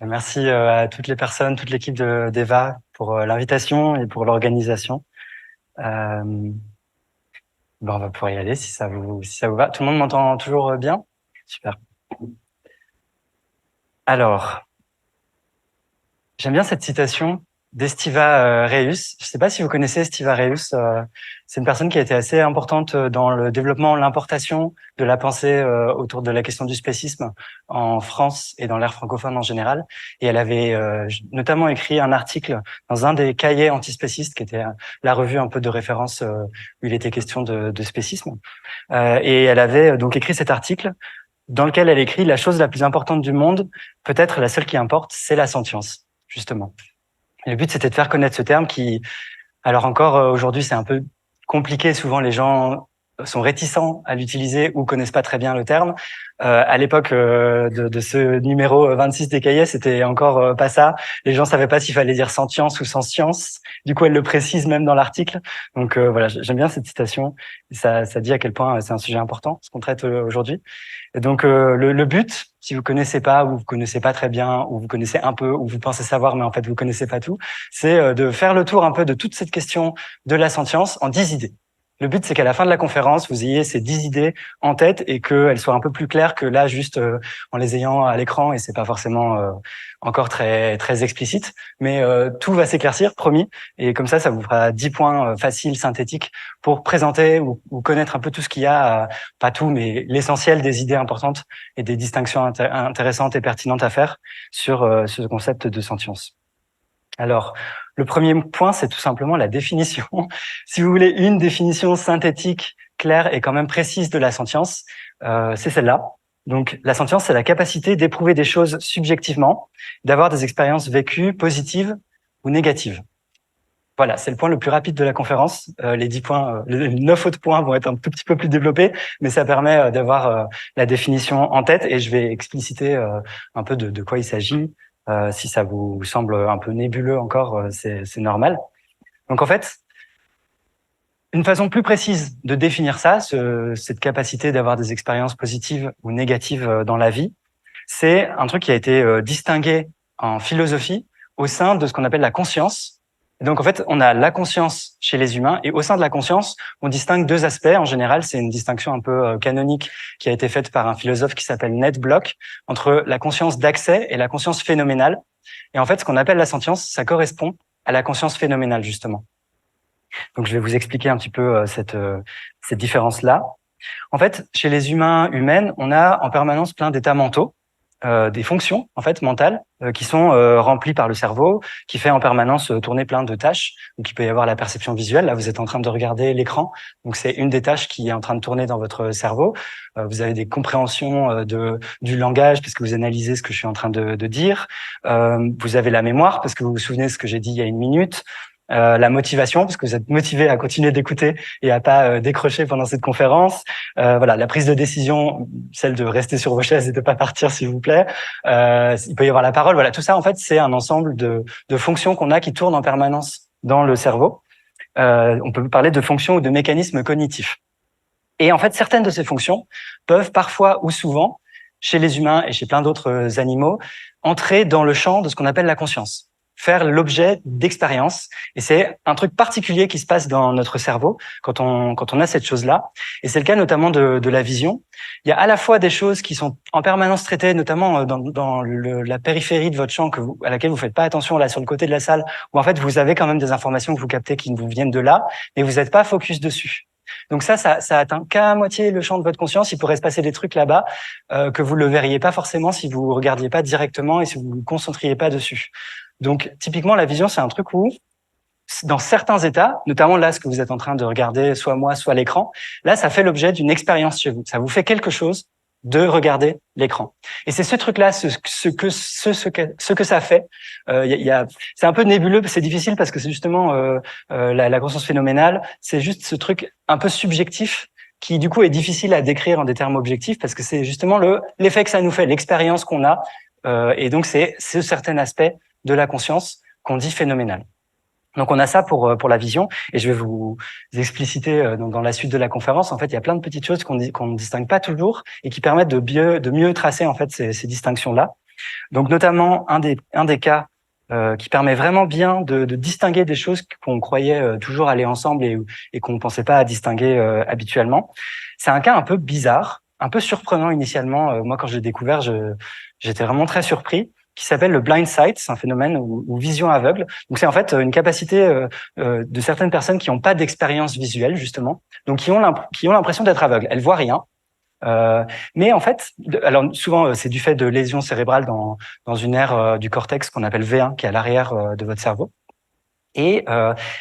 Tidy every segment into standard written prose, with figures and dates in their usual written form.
Merci à toutes les personnes, toute l'équipe d'Eva pour l'invitation et pour l'organisation. Euh, on va pouvoir y aller si ça vous va. Tout le monde m'entend toujours bien? Super. Alors, j'aime bien cette citation d'Estiva Reus. Je ne sais pas si vous connaissez Estiva Reus. C'est une personne qui a été assez importante dans le développement, l'importation de la pensée autour de la question du spécisme en France et dans l'ère francophone en général. Et elle avait notamment écrit un article dans un des cahiers antispécistes, qui était la revue un peu de référence où il était question de spécisme. Et elle avait donc écrit cet article dans lequel elle écrit: la chose la plus importante du monde, peut-être la seule qui importe, c'est la sentience, justement. Et le but, c'était de faire connaître ce terme qui, alors encore aujourd'hui, c'est un peu compliqué. Souvent, les gens sont réticents à l'utiliser ou connaissent pas très bien le terme. À l'époque de ce numéro 26 des cahiers, c'était encore pas ça. Les gens savaient pas s'il fallait dire sentience ou sentience. Du coup, elle le précise même dans l'article. Donc voilà, j'aime bien cette citation. Ça dit à quel point c'est un sujet important, ce qu'on traite aujourd'hui. Et donc le but, si vous connaissez pas ou vous connaissez pas très bien ou vous connaissez un peu ou vous pensez savoir mais en fait vous connaissez pas tout, c'est de faire le tour un peu de toute cette question de la sentience en 10 idées. Le but, c'est qu'à la fin de la conférence, vous ayez ces 10 idées en tête et qu'elles soient un peu plus claires que là, juste en les ayant à l'écran, et c'est pas forcément encore très explicite, mais tout va s'éclaircir, promis, et comme ça vous fera 10 points faciles, synthétiques, pour présenter ou connaître un peu tout ce qu'il y a, pas tout, mais l'essentiel des idées importantes et des distinctions intéressantes et pertinentes à faire sur ce concept de sentience. Alors, le premier point, c'est tout simplement la définition. Si vous voulez une définition synthétique, claire et quand même précise de la sentience, c'est celle-là. Donc, la sentience, c'est la capacité d'éprouver des choses subjectivement, d'avoir des expériences vécues positives ou négatives. Voilà, c'est le point le plus rapide de la conférence. Les 10 points, les 9 autres points vont être un tout petit peu plus développés, mais ça permet d'avoir la définition en tête, et je vais expliciter un peu de quoi il s'agit. Si ça vous semble un peu nébuleux encore, c'est normal. Donc en fait, une façon plus précise de définir ça, cette capacité d'avoir des expériences positives ou négatives dans la vie, c'est un truc qui a été distingué en philosophie au sein de ce qu'on appelle la conscience. Et donc, en fait, on a la conscience chez les humains, et au sein de la conscience, on distingue deux aspects. En général, c'est une distinction un peu canonique qui a été faite par un philosophe qui s'appelle Ned Block, entre la conscience d'accès et la conscience phénoménale. Et en fait, ce qu'on appelle la sentience, ça correspond à la conscience phénoménale, justement. Donc, je vais vous expliquer un petit peu cette différence-là. En fait, chez les humains, humaines, on a en permanence plein d'états mentaux, des fonctions en fait mentales qui sont remplies par le cerveau, qui fait en permanence tourner plein de tâches. Donc il peut y avoir la perception visuelle. Là, vous êtes en train de regarder l'écran, donc c'est une des tâches qui est en train de tourner dans votre cerveau. Vous avez des compréhensions du langage parce que vous analysez ce que je suis en train de dire. Vous avez la mémoire parce que vous vous souvenez de ce que j'ai dit il y a une minute. La motivation, parce que vous êtes motivé à continuer d'écouter et à pas décrocher pendant cette conférence. Voilà, la prise de décision, celle de rester sur vos chaises et de pas partir, s'il vous plaît. Il peut y avoir la parole. Voilà, tout ça, en fait, c'est un ensemble de fonctions qu'on a qui tournent en permanence dans le cerveau. On peut parler de fonctions ou de mécanismes cognitifs. Et en fait, certaines de ces fonctions peuvent parfois ou souvent, chez les humains et chez plein d'autres animaux, entrer dans le champ de ce qu'on appelle la conscience, faire l'objet d'expériences. Et c'est un truc particulier qui se passe dans notre cerveau quand on a cette chose-là. Et c'est le cas notamment de la vision. Il y a à la fois des choses qui sont en permanence traitées, notamment dans la périphérie de votre champ à laquelle vous faites pas attention, là sur le côté de la salle, où en fait vous avez quand même des informations que vous captez qui vous viennent de là, mais vous n'êtes pas focus dessus. Donc ça atteint qu'à moitié le champ de votre conscience. Il pourrait se passer des trucs là-bas que vous le verriez pas forcément si vous regardiez pas directement et si vous vous concentriez pas dessus. Donc typiquement la vision, c'est un truc où dans certains états, notamment là ce que vous êtes en train de regarder, soit moi, soit l'écran, là ça fait l'objet d'une expérience chez vous. Ça vous fait quelque chose de regarder l'écran. Et c'est ce truc-là, ce que ça fait. C'est un peu nébuleux, c'est difficile parce que c'est justement la conscience phénoménale. C'est juste ce truc un peu subjectif qui du coup est difficile à décrire en des termes objectifs parce que c'est justement l'effet que ça nous fait, l'expérience qu'on a. Et donc c'est ce certain aspect de la conscience qu'on dit phénoménal. Donc on a ça pour la vision, et je vais vous expliciter dans la suite de la conférence. En fait, il y a plein de petites choses qu'on ne distingue pas toujours et qui permettent de mieux tracer en fait ces distinctions-là. Donc notamment un des cas qui permet vraiment bien de distinguer des choses qu'on croyait toujours aller ensemble et qu'on ne pensait pas à distinguer habituellement. C'est un cas un peu bizarre, un peu surprenant initialement. Moi, quand j'ai découvert, j'étais vraiment très surpris, qui s'appelle le blind sight. C'est un phénomène ou vision aveugle. Donc c'est en fait une capacité de certaines personnes qui n'ont pas d'expérience visuelle justement, donc qui ont l'impression d'être aveugles. Elles voient rien. Mais en fait, alors souvent c'est du fait de lésions cérébrales dans une aire du cortex qu'on appelle V1, qui est à l'arrière de votre cerveau. Et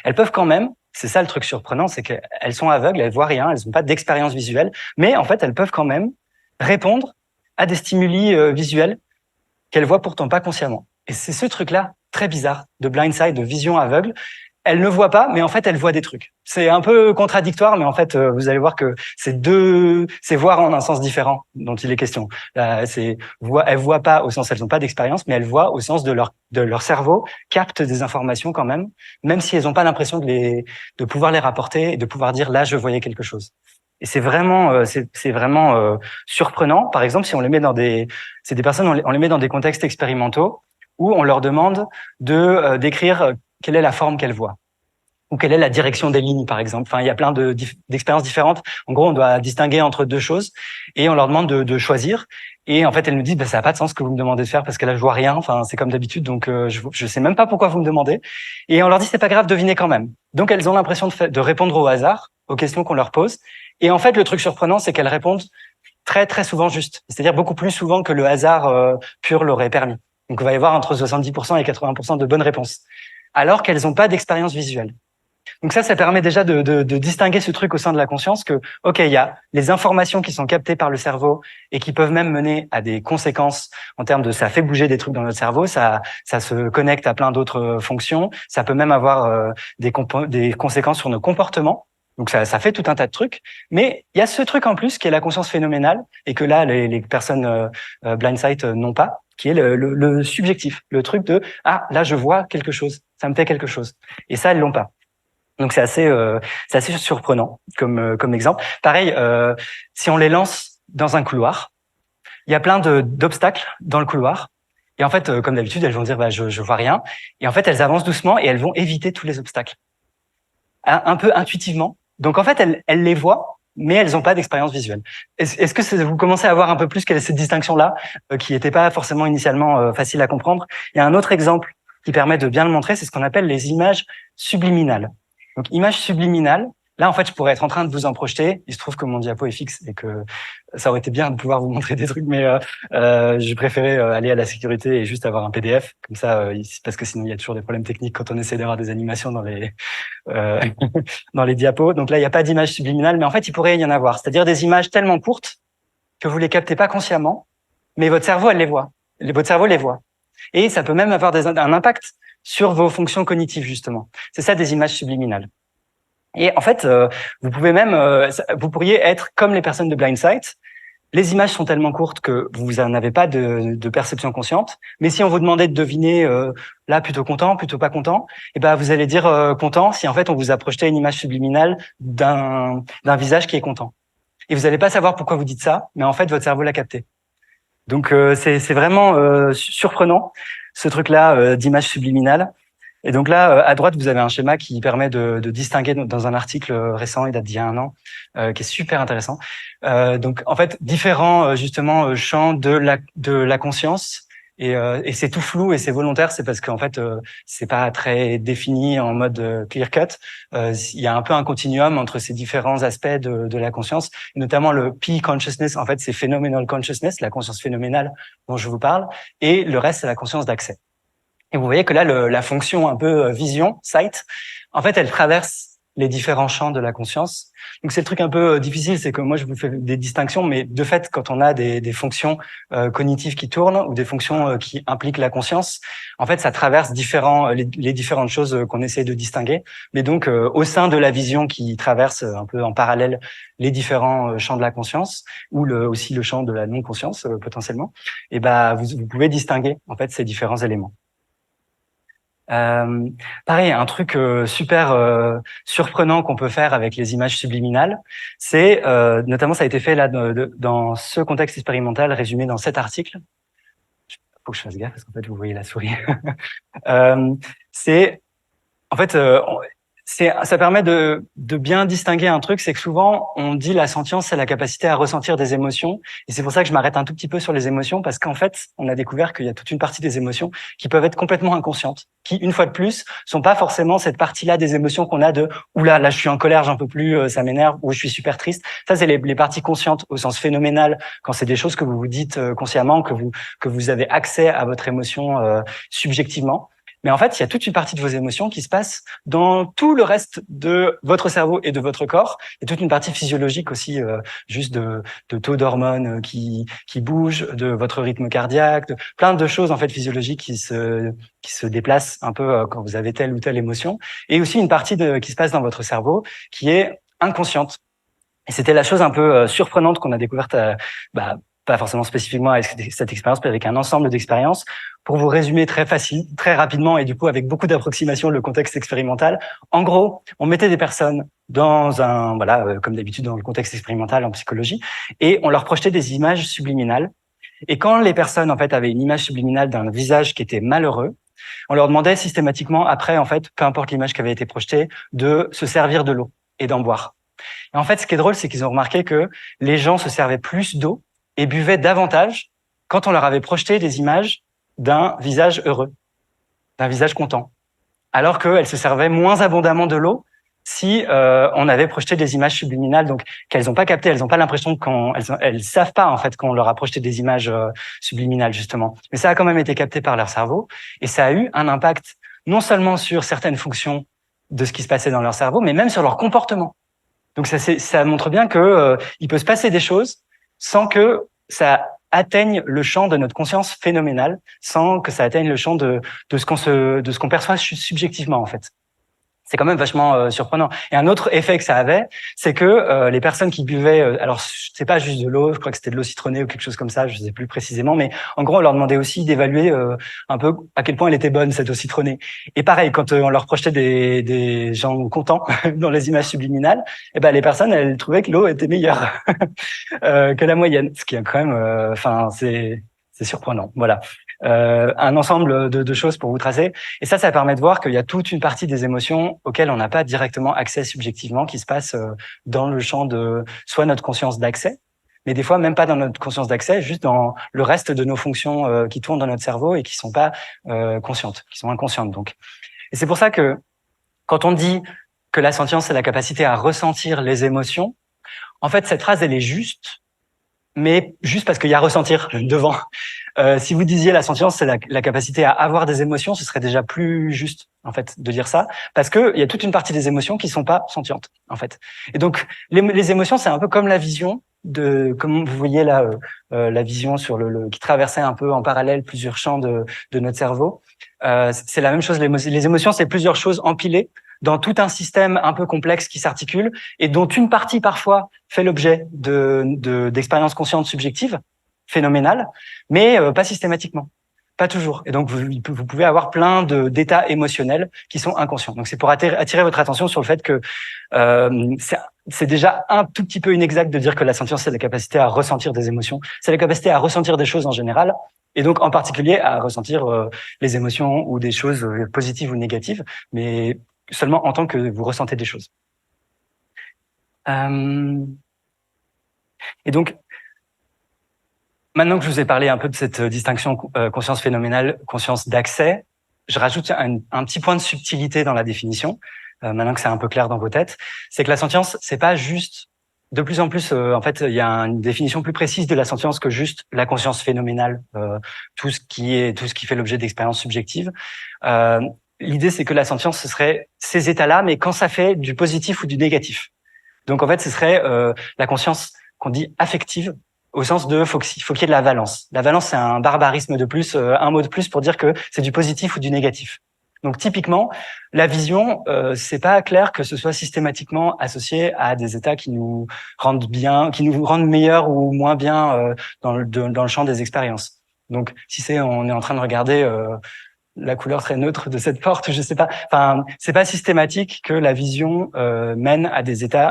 elles peuvent quand même, c'est ça le truc surprenant, c'est qu'elles sont aveugles, elles voient rien, elles n'ont pas d'expérience visuelle, mais en fait elles peuvent quand même répondre à des stimuli visuels qu'elles voient pourtant pas consciemment. Et c'est ce truc-là très bizarre de blindside, de vision aveugle. Elle ne voit pas, mais en fait, elle voit des trucs. C'est un peu contradictoire, mais en fait, vous allez voir que c'est voir en un sens différent dont il est question. Elles voient pas au sens, elles n'ont pas d'expérience, mais elles voient au sens de leur cerveau capte des informations quand même si elles n'ont pas l'impression de pouvoir les rapporter et de pouvoir dire là, je voyais quelque chose. Et c'est vraiment surprenant. Par exemple, si on les met c'est des personnes, on les met dans des contextes expérimentaux où on leur demande de décrire quelle est la forme qu'elles voient ou quelle est la direction des lignes, par exemple. Enfin, il y a plein d'expériences différentes. En gros, on doit distinguer entre deux choses et on leur demande de choisir. Et en fait, elles nous disent, ça n'a pas de sens ce que vous me demandez de faire parce que là, je vois rien. Enfin, c'est comme d'habitude, donc je sais même pas pourquoi vous me demandez. Et on leur dit, c'est pas grave, devinez quand même. Donc, elles ont l'impression de répondre au hasard aux questions qu'on leur pose. Et en fait, le truc surprenant, c'est qu'elles répondent très, très souvent juste. C'est-à-dire beaucoup plus souvent que le hasard pur l'aurait permis. Donc, il va y avoir entre 70% et 80% de bonnes réponses, alors qu'elles n'ont pas d'expérience visuelle. Donc ça permet déjà de distinguer ce truc au sein de la conscience que, ok, il y a les informations qui sont captées par le cerveau et qui peuvent même mener à des conséquences en termes de ça fait bouger des trucs dans notre cerveau, ça se connecte à plein d'autres fonctions, ça peut même avoir des conséquences sur nos comportements. Donc ça fait tout un tas de trucs, mais il y a ce truc en plus qui est la conscience phénoménale et que là les personnes blindsight n'ont pas, qui est le subjectif, le truc de ah là je vois quelque chose, ça me fait quelque chose, et ça elles l'ont pas. Donc c'est assez surprenant comme exemple. Pareil, si on les lance dans un couloir, il y a plein d'obstacles dans le couloir. Et en fait, comme d'habitude, elles vont dire je vois rien. Et en fait, elles avancent doucement et elles vont éviter tous les obstacles, un peu intuitivement. Donc en fait, elles les voient, mais elles n'ont pas d'expérience visuelle. Est-ce que vous commencez à voir un peu plus quelle est cette distinction-là, qui n'était pas forcément initialement facile à comprendre? Il y a un autre exemple qui permet de bien le montrer, c'est ce qu'on appelle les images subliminales. Donc, image subliminale. Là, en fait, je pourrais être en train de vous en projeter. Il se trouve que mon diapo est fixe et que ça aurait été bien de pouvoir vous montrer des trucs, mais je préférais aller à la sécurité et juste avoir un PDF comme ça, parce que sinon il y a toujours des problèmes techniques quand on essaie d'avoir des animations dans les dans les diapos. Donc là, il n'y a pas d'image subliminale, mais en fait, il pourrait y en avoir. C'est-à-dire des images tellement courtes que vous les captez pas consciemment, mais votre cerveau, elle les voit. Votre cerveau les voit. Et ça peut même avoir un impact sur vos fonctions cognitives, justement. C'est ça, des images subliminales. Et en fait, vous pourriez être comme les personnes de blind sight. Les images sont tellement courtes que vous n'en avez pas de perception consciente. Mais si on vous demandait de deviner, là, plutôt content, plutôt pas content, et ben, vous allez dire content si en fait on vous a projeté une image subliminale d'un visage qui est content. Et vous n'allez pas savoir pourquoi vous dites ça, mais en fait, votre cerveau l'a capté. Donc c'est vraiment surprenant ce truc-là d'image subliminale. Et donc là, à droite, vous avez un schéma qui permet de distinguer dans un article récent, il date d'il y a un an, qui est super intéressant. Donc en fait, différents justement champs de la conscience. Et c'est tout flou et c'est volontaire, c'est parce qu'en fait c'est pas très défini en mode clear cut. Il y a un peu un continuum entre ces différents aspects de la conscience, notamment le P consciousness. En fait, c'est phenomenal consciousness, la conscience phénoménale dont je vous parle, et le reste c'est la conscience d'accès. Et vous voyez que là, la fonction un peu vision, sight, en fait, elle traverse les différents champs de la conscience. Donc c'est le truc un peu difficile, c'est que moi je vous fais des distinctions, mais de fait, quand on a des fonctions cognitives qui tournent ou des fonctions qui impliquent la conscience, en fait, ça traverse les différentes choses qu'on essaie de distinguer. Mais donc au sein de la vision qui traverse un peu en parallèle les différents champs de la conscience ou aussi le champ de la non-conscience potentiellement, et ben vous pouvez distinguer en fait ces différents éléments. Pareil, un truc super surprenant qu'on peut faire avec les images subliminales, c'est notamment ça a été fait là dans ce contexte expérimental résumé dans cet article. faut que je fasse gaffe parce qu'en fait, vous voyez la souris. C'est en fait, ça permet de bien distinguer un truc, c'est que souvent on dit la sentience, c'est la capacité à ressentir des émotions, et c'est pour ça que je m'arrête un tout petit peu sur les émotions, parce qu'en fait, on a découvert qu'il y a toute une partie des émotions qui peuvent être complètement inconscientes, qui une fois de plus sont pas forcément cette partie-là des émotions qu'on a de oula, là je suis en colère, j'en peux plus, ça m'énerve, ou je suis super triste. Ça c'est les parties conscientes au sens phénoménal, quand c'est des choses que vous vous dites consciemment, que vous avez accès à votre émotion subjectivement. Mais en fait, il y a toute une partie de vos émotions qui se passe dans tout le reste de votre cerveau et de votre corps. Il y a toute une partie physiologique aussi, juste de taux d'hormones qui bougent, de votre rythme cardiaque, de plein de choses en fait physiologiques qui se déplacent un peu quand vous avez telle ou telle émotion. Et aussi une partie qui se passe dans votre cerveau qui est inconsciente. Et c'était la chose un peu surprenante qu'on a découverte, pas forcément spécifiquement avec cette expérience, mais avec un ensemble d'expériences. Pour vous résumer très rapidement, et du coup avec beaucoup d'approximations le contexte expérimental. En gros, on mettait des personnes dans un, comme d'habitude dans le contexte expérimental en psychologie, et on leur projetait des images subliminales. Et quand les personnes en fait avaient une image subliminale d'un visage qui était malheureux, on leur demandait systématiquement après, en fait, peu importe l'image qui avait été projetée, de se servir de l'eau et d'en boire. Et en fait, ce qui est drôle, c'est qu'ils ont remarqué que les gens se servaient plus d'eau et buvaient davantage quand on leur avait projeté des images d'un visage heureux, d'un visage content, alors qu'elles se servaient moins abondamment de l'eau si on avait projeté des images subliminales, donc qu'elles n'ont pas capté, elles n'ont pas l'impression elles savent pas en fait qu'on leur a projeté des images subliminales justement, mais ça a quand même été capté par leur cerveau et ça a eu un impact non seulement sur certaines fonctions de ce qui se passait dans leur cerveau, mais même sur leur comportement. Donc ça montre bien que il peut se passer des choses sans que ça atteigne le champ de notre conscience phénoménale, sans que ça atteigne le champ de ce qu'on perçoit subjectivement en fait. C'est quand même vachement surprenant. Et un autre effet que ça avait, c'est que les personnes qui buvaient, alors c'est pas juste de l'eau, je crois que c'était de l'eau citronnée ou quelque chose comme ça, je sais plus précisément, mais en gros on leur demandait aussi d'évaluer un peu à quel point elle était bonne cette eau citronnée. Et pareil, quand on leur projetait des gens contents dans les images subliminales, et ben les personnes elles trouvaient que l'eau était meilleure que la moyenne, ce qui est quand même, enfin c'est surprenant. Voilà. Un ensemble de choses pour vous tracer. Et ça permet de voir qu'il y a toute une partie des émotions auxquelles on n'a pas directement accès subjectivement, qui se passe dans le champ de soit notre conscience d'accès, mais des fois même pas dans notre conscience d'accès, juste dans le reste de nos fonctions qui tournent dans notre cerveau et qui sont pas conscientes, qui sont inconscientes donc. Et c'est pour ça que quand on dit que la sentience, c'est la capacité à ressentir les émotions, en fait, cette phrase, elle est juste, mais juste parce qu'il y a ressentir devant. Si vous disiez la sentience, c'est la capacité à avoir des émotions, ce serait déjà plus juste en fait de dire ça, parce que il y a toute une partie des émotions qui sont pas sentientes en fait. Et donc les émotions, c'est un peu comme la vision comme vous voyez là, la vision sur qui traversait un peu en parallèle plusieurs champs de notre cerveau. C'est la même chose. Les émotions, c'est plusieurs choses empilées dans tout un système un peu complexe qui s'articule et dont une partie parfois fait l'objet d'expériences conscientes subjectives, phénoménales, mais pas systématiquement, pas toujours. Et donc vous pouvez avoir plein d'états émotionnels qui sont inconscients. Donc c'est pour attirer votre attention sur le fait que c'est déjà un tout petit peu inexact de dire que la sentience c'est la capacité à ressentir des émotions, c'est la capacité à ressentir des choses en général, et donc en particulier à ressentir les émotions ou des choses positives ou négatives, mais seulement en tant que vous ressentez des choses. Et donc, maintenant que je vous ai parlé un peu de cette distinction conscience phénoménale, conscience d'accès, je rajoute un petit point de subtilité dans la définition, maintenant que c'est un peu clair dans vos têtes, c'est que la sentience, c'est pas juste, de plus en plus, en fait, il y a une définition plus précise de la sentience que juste la conscience phénoménale, tout ce qui fait l'objet d'expériences subjectives. L'idée, c'est que la sentience, ce serait ces états-là, mais quand ça fait du positif ou du négatif. Donc, en fait, ce serait la conscience qu'on dit affective, au sens de faut qu'il y ait de la valence. La valence, c'est un barbarisme de plus, un mot de plus pour dire que c'est du positif ou du négatif. Donc, typiquement, la vision, c'est pas clair que ce soit systématiquement associé à des états qui nous rendent bien, qui nous rendent meilleurs ou moins bien dans le champ des expériences. Donc, si on est en train de regarder la couleur très neutre de cette porte, je sais pas. Enfin, c'est pas systématique que la vision mène à des états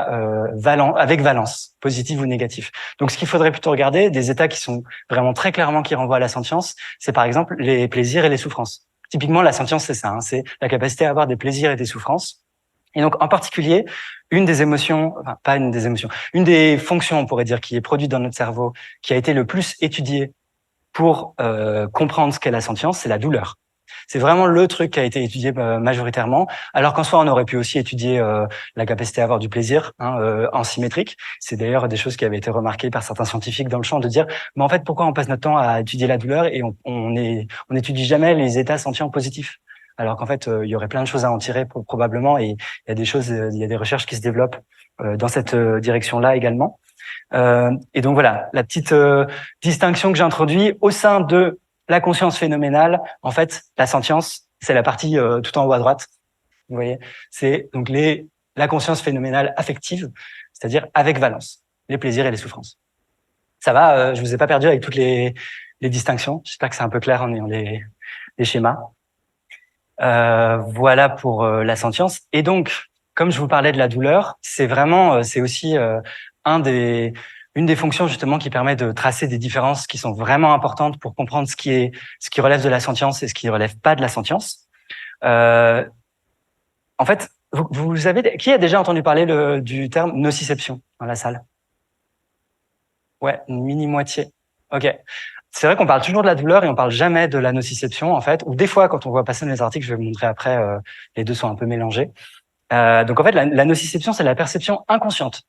avec valence, positive ou négative. Donc, ce qu'il faudrait plutôt regarder, des états qui sont vraiment très clairement qui renvoient à la sentience, c'est par exemple les plaisirs et les souffrances. Typiquement, la sentience, c'est ça, hein, c'est la capacité à avoir des plaisirs et des souffrances. Et donc, en particulier, une des émotions, enfin, pas une des émotions, une des fonctions, on pourrait dire, qui est produite dans notre cerveau, qui a été le plus étudiée pour comprendre ce qu'est la sentience, c'est la douleur. C'est vraiment le truc qui a été étudié majoritairement, alors qu'en soi, on aurait pu aussi étudier la capacité à avoir du plaisir en symétrique. C'est d'ailleurs des choses qui avaient été remarquées par certains scientifiques dans le champ, de dire, mais en fait, pourquoi on passe notre temps à étudier la douleur et on n'étudie jamais les états sentients positifs, alors qu'en fait, il y aurait plein de choses à en tirer probablement, et il y a des choses, il y a des recherches qui se développent dans cette direction-là également. Et donc voilà, la petite distinction que j'introduis au sein de la conscience phénoménale. En fait, la sentience, c'est la partie tout en haut à droite. Vous voyez, c'est donc la conscience phénoménale affective, c'est-à-dire avec valence, les plaisirs et les souffrances. Ça va, je vous ai pas perdu avec toutes les distinctions. J'espère que c'est un peu clair en ayant les schémas. Voilà pour la sentience. Et donc, comme je vous parlais de la douleur, c'est vraiment, c'est aussi une des fonctions justement qui permet de tracer des différences qui sont vraiment importantes pour comprendre ce qui relève de la sentience et ce qui relève pas de la sentience. En fait, vous avez, qui a déjà entendu parler du terme nociception dans la salle? Ouais, une mini moitié. Ok. C'est vrai qu'on parle toujours de la douleur et on parle jamais de la nociception, en fait. Ou des fois, quand on voit passer dans les articles, je vais vous montrer après, les deux sont un peu mélangés. Donc en fait, la nociception, c'est la perception inconsciente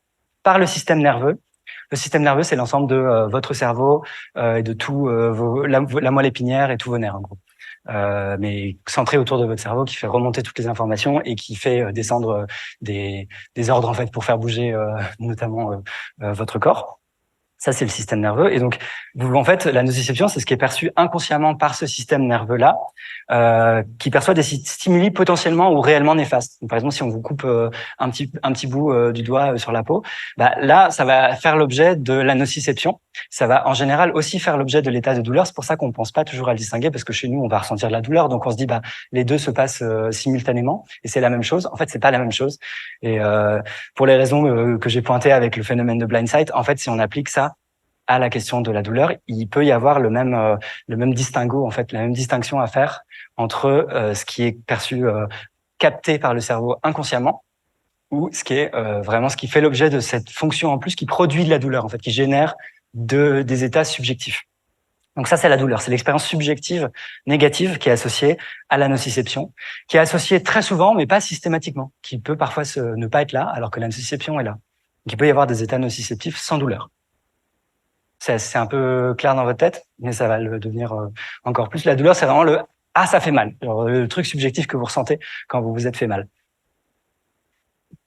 par le système nerveux. Le système nerveux, c'est l'ensemble de votre cerveau et de tout la moelle épinière et tous vos nerfs, en gros. Mais centré autour de votre cerveau, qui fait remonter toutes les informations et qui fait descendre des ordres en fait pour faire bouger notamment votre corps. Ça, c'est le système nerveux. Et donc, en fait, la nociception, c'est ce qui est perçu inconsciemment par ce système nerveux-là, qui perçoit des stimuli potentiellement ou réellement néfastes. Donc, par exemple, si on vous coupe un petit bout du doigt sur la peau, bah, là, ça va faire l'objet de la nociception. Ça va, en général, aussi faire l'objet de l'état de douleur. C'est pour ça qu'on ne pense pas toujours à le distinguer, parce que chez nous, on va ressentir de la douleur. Donc, on se dit, bah, les deux se passent simultanément. Et c'est la même chose. En fait, c'est pas la même chose. Et pour les raisons que j'ai pointées avec le phénomène de blind sight, en fait, si on applique ça à la question de la douleur, il peut y avoir le même distinguo, en fait, la même distinction à faire entre ce qui est perçu, capté par le cerveau inconsciemment, ou ce qui est vraiment ce qui fait l'objet de cette fonction en plus qui produit de la douleur, en fait, qui génère des états subjectifs. Donc ça, c'est la douleur, c'est l'expérience subjective négative qui est associée à la nociception, qui est associée très souvent, mais pas systématiquement, qui peut parfois ne pas être là, alors que la nociception est là. Donc il peut y avoir des états nociceptifs sans douleur. C'est un peu clair dans votre tête, mais ça va le devenir encore plus. La douleur, c'est vraiment le « ah, ça fait mal », le truc subjectif que vous ressentez quand vous vous êtes fait mal.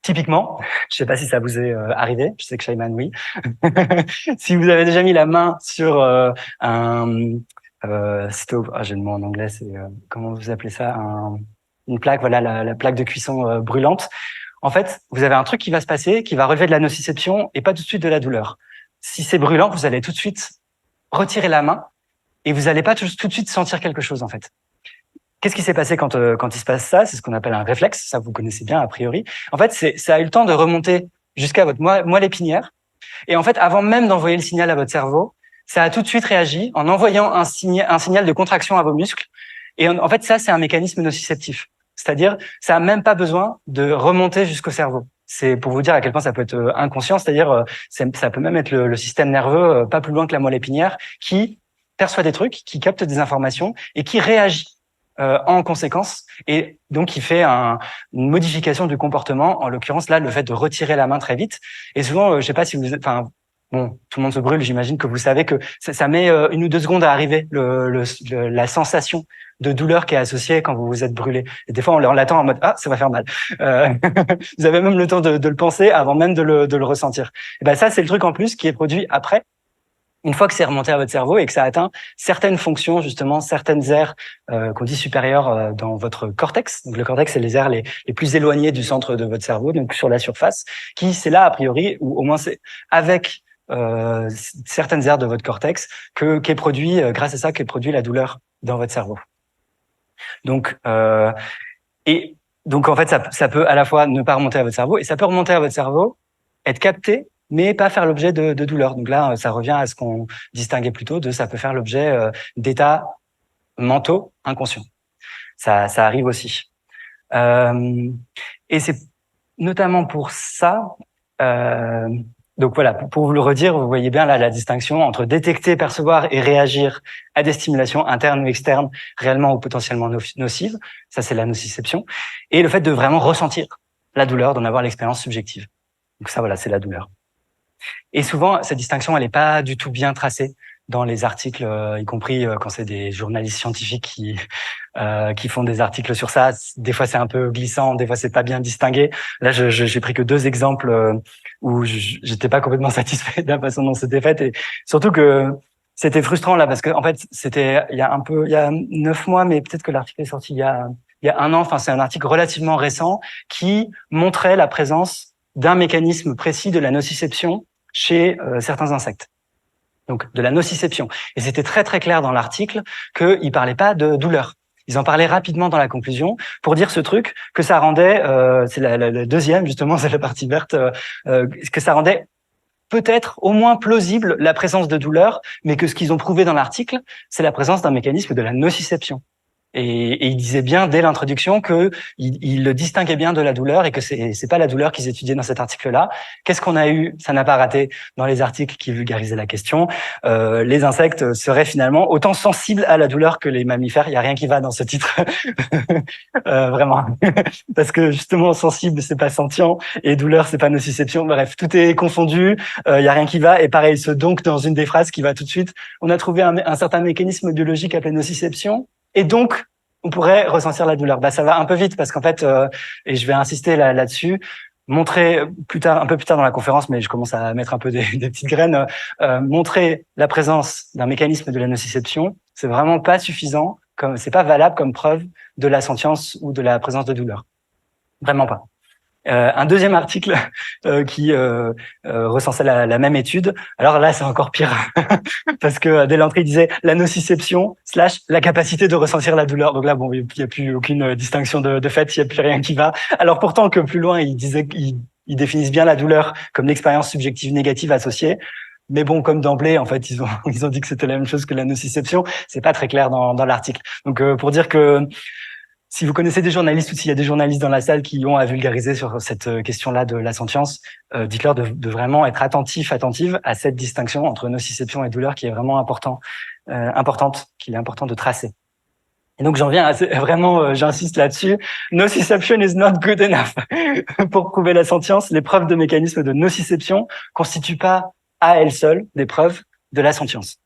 Typiquement, je sais pas si ça vous est arrivé, je sais que Shaiman, oui. Si vous avez déjà mis la main sur un stove, j'ai le mot en anglais, c'est comment vous appelez ça, une plaque, voilà, la plaque de cuisson brûlante. En fait, vous avez un truc qui va se passer, qui va relever de la nociception et pas tout de suite de la douleur. Si c'est brûlant, vous allez tout de suite retirer la main et vous n'allez pas tout de suite sentir quelque chose, en fait. Qu'est-ce qui s'est passé quand il se passe ça? C'est ce qu'on appelle un réflexe. Ça, vous connaissez bien, a priori. En fait, ça a eu le temps de remonter jusqu'à votre moelle épinière. Et en fait, avant même d'envoyer le signal à votre cerveau, ça a tout de suite réagi en envoyant un signal de contraction à vos muscles. Et en fait, ça, c'est un mécanisme nociceptif. C'est-à-dire, ça a même pas besoin de remonter jusqu'au cerveau. C'est pour vous dire à quel point ça peut être inconscient. C'est-à-dire, ça peut même être le système nerveux, pas plus loin que la moelle épinière, qui perçoit des trucs, qui capte des informations et qui réagit en conséquence, et donc il fait une modification du comportement, en l'occurrence là le fait de retirer la main très vite. Et souvent, je sais pas si vous, enfin bon, tout le monde se brûle, j'imagine que vous savez que ça met 1 ou 2 secondes à arriver la sensation de douleur qui est associée quand vous vous êtes brûlé. Et des fois on l'attend en mode ah, ça va faire mal. Vous avez même le temps de le penser avant même de le ressentir. Et ben ça, c'est le truc en plus qui est produit après, une fois que c'est remonté à votre cerveau et que ça atteint certaines fonctions, justement, certaines aires qu'on dit supérieures dans votre cortex. Donc le cortex, c'est les aires les plus éloignées du centre de votre cerveau, donc sur la surface, c'est là, a priori, ou au moins c'est avec certaines aires de votre cortex qu'est produit, grâce à ça, qu'est produit la douleur dans votre cerveau. Donc, et donc en fait, ça peut à la fois ne pas remonter à votre cerveau, et ça peut remonter à votre cerveau, être capté, mais pas faire l'objet de douleur. Donc là, ça revient à ce qu'on distinguait plus tôt de ça peut faire l'objet d'états mentaux inconscients. Ça arrive aussi. Et c'est notamment pour ça. Donc voilà, pour vous le redire, vous voyez bien là la distinction entre détecter, percevoir et réagir à des stimulations internes ou externes réellement ou potentiellement nocives. Ça, c'est la nociception. Et le fait de vraiment ressentir la douleur, d'en avoir l'expérience subjective. Donc ça, voilà, c'est la douleur. Et souvent, cette distinction, elle n'est pas du tout bien tracée dans les articles, y compris quand c'est des journalistes scientifiques qui font des articles sur ça. Des fois, c'est un peu glissant, des fois, c'est pas bien distingué. Là, j'ai pris que 2 exemples où j'étais pas complètement satisfait de la façon dont c'était fait, et surtout que c'était frustrant là parce que en fait, c'était il y a 9 mois, mais peut-être que l'article est sorti il y a 1 an. Enfin, c'est un article relativement récent qui montrait la présence d'un mécanisme précis de la nociception chez certains insectes. Donc de la nociception. Et c'était très très clair dans l'article qu'ils parlaient pas de douleur. Ils en parlaient rapidement dans la conclusion pour dire ce truc que ça rendait, c'est la deuxième justement, c'est la partie verte, que ça rendait peut-être au moins plausible la présence de douleur, mais que ce qu'ils ont prouvé dans l'article, c'est la présence d'un mécanisme de la nociception. Et il disait bien dès l'introduction que il le distinguait bien de la douleur et que c'est pas la douleur qu'ils étudiaient dans cet article-là. Qu'est-ce qu'on a eu? Ça n'a pas raté dans les articles qui vulgarisaient la question. Les insectes seraient finalement autant sensibles à la douleur que les mammifères. Il y a rien qui va dans ce titre, vraiment, parce que justement sensible c'est pas sentient et douleur c'est pas nociception. Bref, tout est confondu. Il y a rien qui va. Et pareil, ce donc dans une des phrases qui va tout de suite. On a trouvé un certain mécanisme biologique appelé nociception. Et donc, on pourrait ressentir la douleur. Bah, ça va un peu vite parce qu'en fait, et je vais insister là-dessus, montrer plus tard, un peu plus tard dans la conférence, mais je commence à mettre un peu des petites graines, montrer la présence d'un mécanisme de la nociception, c'est vraiment pas suffisant, comme c'est pas valable comme preuve de la sentience ou de la présence de douleur. Vraiment pas. Un deuxième article qui recensait la même étude. Alors là, c'est encore pire parce que dès l'entrée, il disait la nociception / la capacité de ressentir la douleur. Donc là, bon, il n'y a plus aucune distinction de fait, il n'y a plus rien qui va. Alors pourtant que plus loin, il disait qu'ils définissent bien la douleur comme l'expérience subjective négative associée. Mais bon, comme d'emblée, en fait, ils ont dit que c'était la même chose que la nociception. C'est pas très clair dans l'article. Donc pour dire que si vous connaissez des journalistes ou s'il y a des journalistes dans la salle qui ont à vulgariser sur cette question-là de la sentience, dites-leur de vraiment être attentive à cette distinction entre nociception et douleur qui est vraiment importante, qu'il est important de tracer. Et donc j'en viens à vraiment, j'insiste là-dessus. Nociception is not good enough. Pour prouver la sentience, les preuves de mécanismes de nociception constituent pas à elles seules des preuves de la sentience.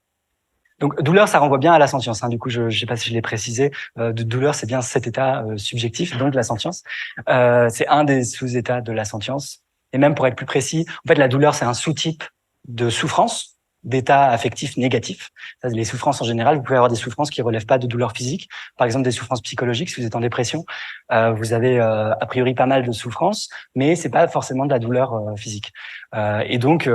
Donc douleur, ça renvoie bien à la sentience. Hein. Du coup, je sais pas si je l'ai précisé. De douleur, c'est bien cet état subjectif, donc de la sentience. C'est un des sous-états de la sentience. Et même pour être plus précis, en fait, la douleur, c'est un sous-type de souffrance, d'état affectif négatif. Ça, les souffrances en général, vous pouvez avoir des souffrances qui relèvent pas de douleur physique. Par exemple, des souffrances psychologiques. Si vous êtes en dépression, vous avez a priori pas mal de souffrances, mais c'est pas forcément de la douleur physique. Et donc,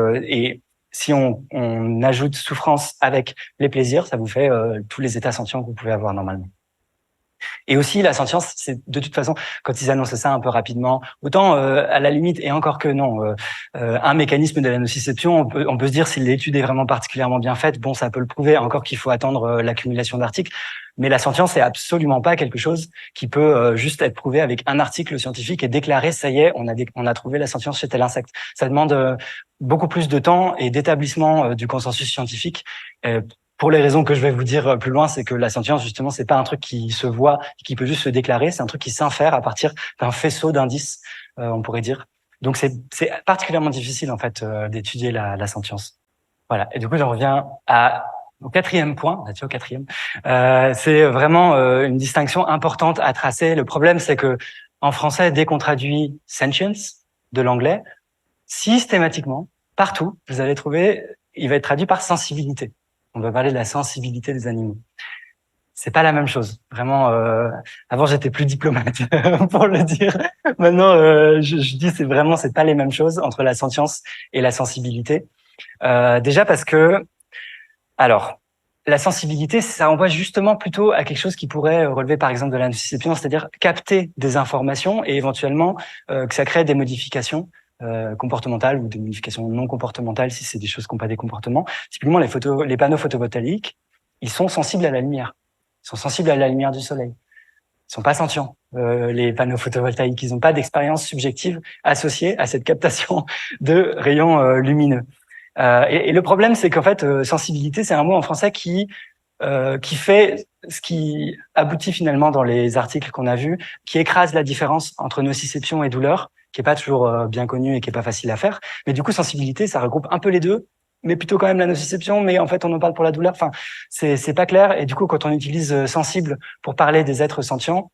si on ajoute souffrance avec les plaisirs, ça vous fait tous les états sentients que vous pouvez avoir normalement. Et aussi, la sentience, c'est de toute façon, quand ils annoncent ça un peu rapidement, autant à la limite, et encore que non, un mécanisme de la nociception, on peut se dire si l'étude est vraiment particulièrement bien faite, bon, ça peut le prouver, encore qu'il faut attendre l'accumulation d'articles. Mais la sentience, c'est absolument pas quelque chose qui peut juste être prouvé avec un article scientifique et déclarer, ça y est, on a trouvé la sentience chez tel insecte. Ça demande beaucoup plus de temps et d'établissement du consensus scientifique. Pour les raisons que je vais vous dire plus loin, c'est que la sentience, justement, c'est pas un truc qui se voit, qui peut juste se déclarer, c'est un truc qui s'infère à partir d'un faisceau d'indices, on pourrait dire. Donc c'est particulièrement difficile, en fait, d'étudier la sentience. Voilà. Et du coup, j'en reviens au quatrième point, là, tu vois, au quatrième. C'est vraiment une distinction importante à tracer. Le problème, c'est que en français, dès qu'on traduit sentience de l'anglais, systématiquement, partout, vous allez trouver, il va être traduit par sensibilité. On va parler de la sensibilité des animaux. C'est pas la même chose. Vraiment, avant j'étais plus diplomate pour le dire. Maintenant, je dis c'est pas les mêmes choses entre la sentience et la sensibilité. Déjà parce que, alors, la sensibilité, ça renvoie justement plutôt à quelque chose qui pourrait relever par exemple de la nociception, c'est-à-dire capter des informations et éventuellement que ça crée des modifications comportementales ou des modifications non comportementales si c'est des choses qui n'ont pas des comportements. Typiquement, les panneaux photovoltaïques, ils sont sensibles à la lumière. Ils sont sensibles à la lumière du soleil. Ils sont pas sentients, les panneaux photovoltaïques. Ils n'ont pas d'expérience subjective associée à cette captation de rayons lumineux. Et le problème, c'est qu'en fait, sensibilité, c'est un mot en français qui fait ce qui aboutit finalement dans les articles qu'on a vus, qui écrase la différence entre nociception et douleur, qui est pas toujours bien connue et qui est pas facile à faire. Mais du coup, sensibilité, ça regroupe un peu les deux, mais plutôt quand même la nociception, mais en fait, on en parle pour la douleur. Enfin, c'est pas clair. Et du coup, quand on utilise sensible pour parler des êtres sentients,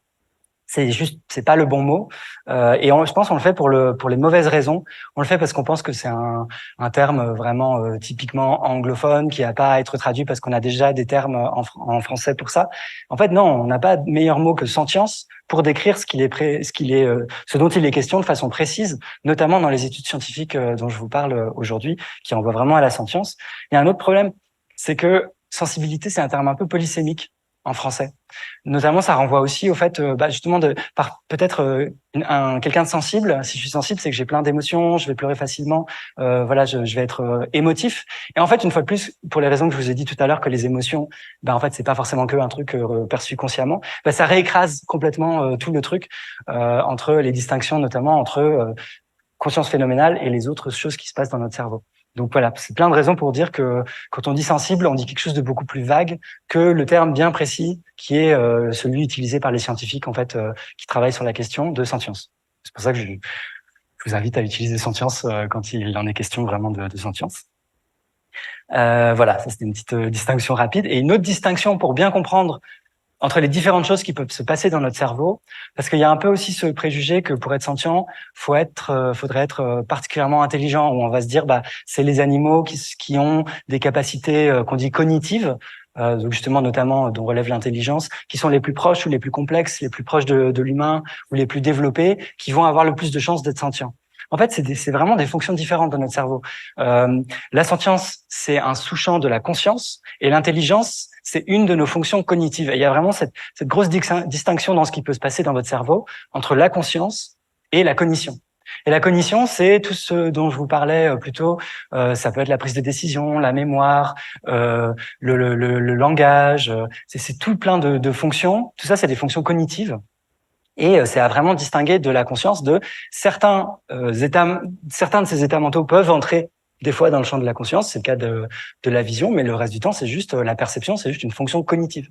c'est pas le bon mot. Je pense qu'on le fait pour les mauvaises raisons. On le fait parce qu'on pense que c'est un terme vraiment typiquement anglophone qui a pas à être traduit parce qu'on a déjà des termes en français pour ça. En fait, non, on n'a pas de meilleur mot que sentience pour décrire ce dont il est question de façon précise, notamment dans les études scientifiques dont je vous parle aujourd'hui, qui envoient vraiment à la sentience. Il y a un autre problème, c'est que sensibilité, c'est un terme un peu polysémique en français. Notamment, ça renvoie aussi au fait, justement, par peut-être quelqu'un de sensible. Si je suis sensible, c'est que j'ai plein d'émotions, je vais pleurer facilement, voilà, je vais être émotif. Et en fait, une fois de plus, pour les raisons que je vous ai dit tout à l'heure, que les émotions, en fait, c'est pas forcément que un truc perçu consciemment. Ça réécrase complètement tout le truc entre les distinctions, notamment entre conscience phénoménale et les autres choses qui se passent dans notre cerveau. Donc voilà, c'est plein de raisons pour dire que quand on dit sensible, on dit quelque chose de beaucoup plus vague que le terme bien précis qui est celui utilisé par les scientifiques en fait qui travaillent sur la question de sentience. C'est pour ça que je vous invite à utiliser sentience quand il en est question vraiment de sentience. Voilà, ça c'était une petite distinction rapide. Et une autre distinction pour bien comprendre entre les différentes choses qui peuvent se passer dans notre cerveau, parce qu'il y a un peu aussi ce préjugé que pour être sentient, faudrait être particulièrement intelligent, où on va se dire, c'est les animaux qui ont des capacités qu'on dit cognitives, donc justement notamment dont relève l'intelligence, qui sont les plus proches ou les plus complexes, les plus proches de l'humain ou les plus développés, qui vont avoir le plus de chances d'être sentients. En fait, c'est vraiment des fonctions différentes dans notre cerveau. La sentience, c'est un sous-champ de la conscience, et l'intelligence, c'est une de nos fonctions cognitives. Et il y a vraiment cette grosse distinction dans ce qui peut se passer dans votre cerveau entre la conscience et la cognition. Et la cognition, c'est tout ce dont je vous parlais plus tôt. Ça peut être la prise de décision, la mémoire, le langage. C'est tout plein de fonctions. Tout ça, c'est des fonctions cognitives. Et c'est à vraiment distinguer de la conscience de certains de ces états mentaux peuvent entrer des fois dans le champ de la conscience, c'est le cas de la vision, mais le reste du temps, c'est juste la perception, c'est juste une fonction cognitive.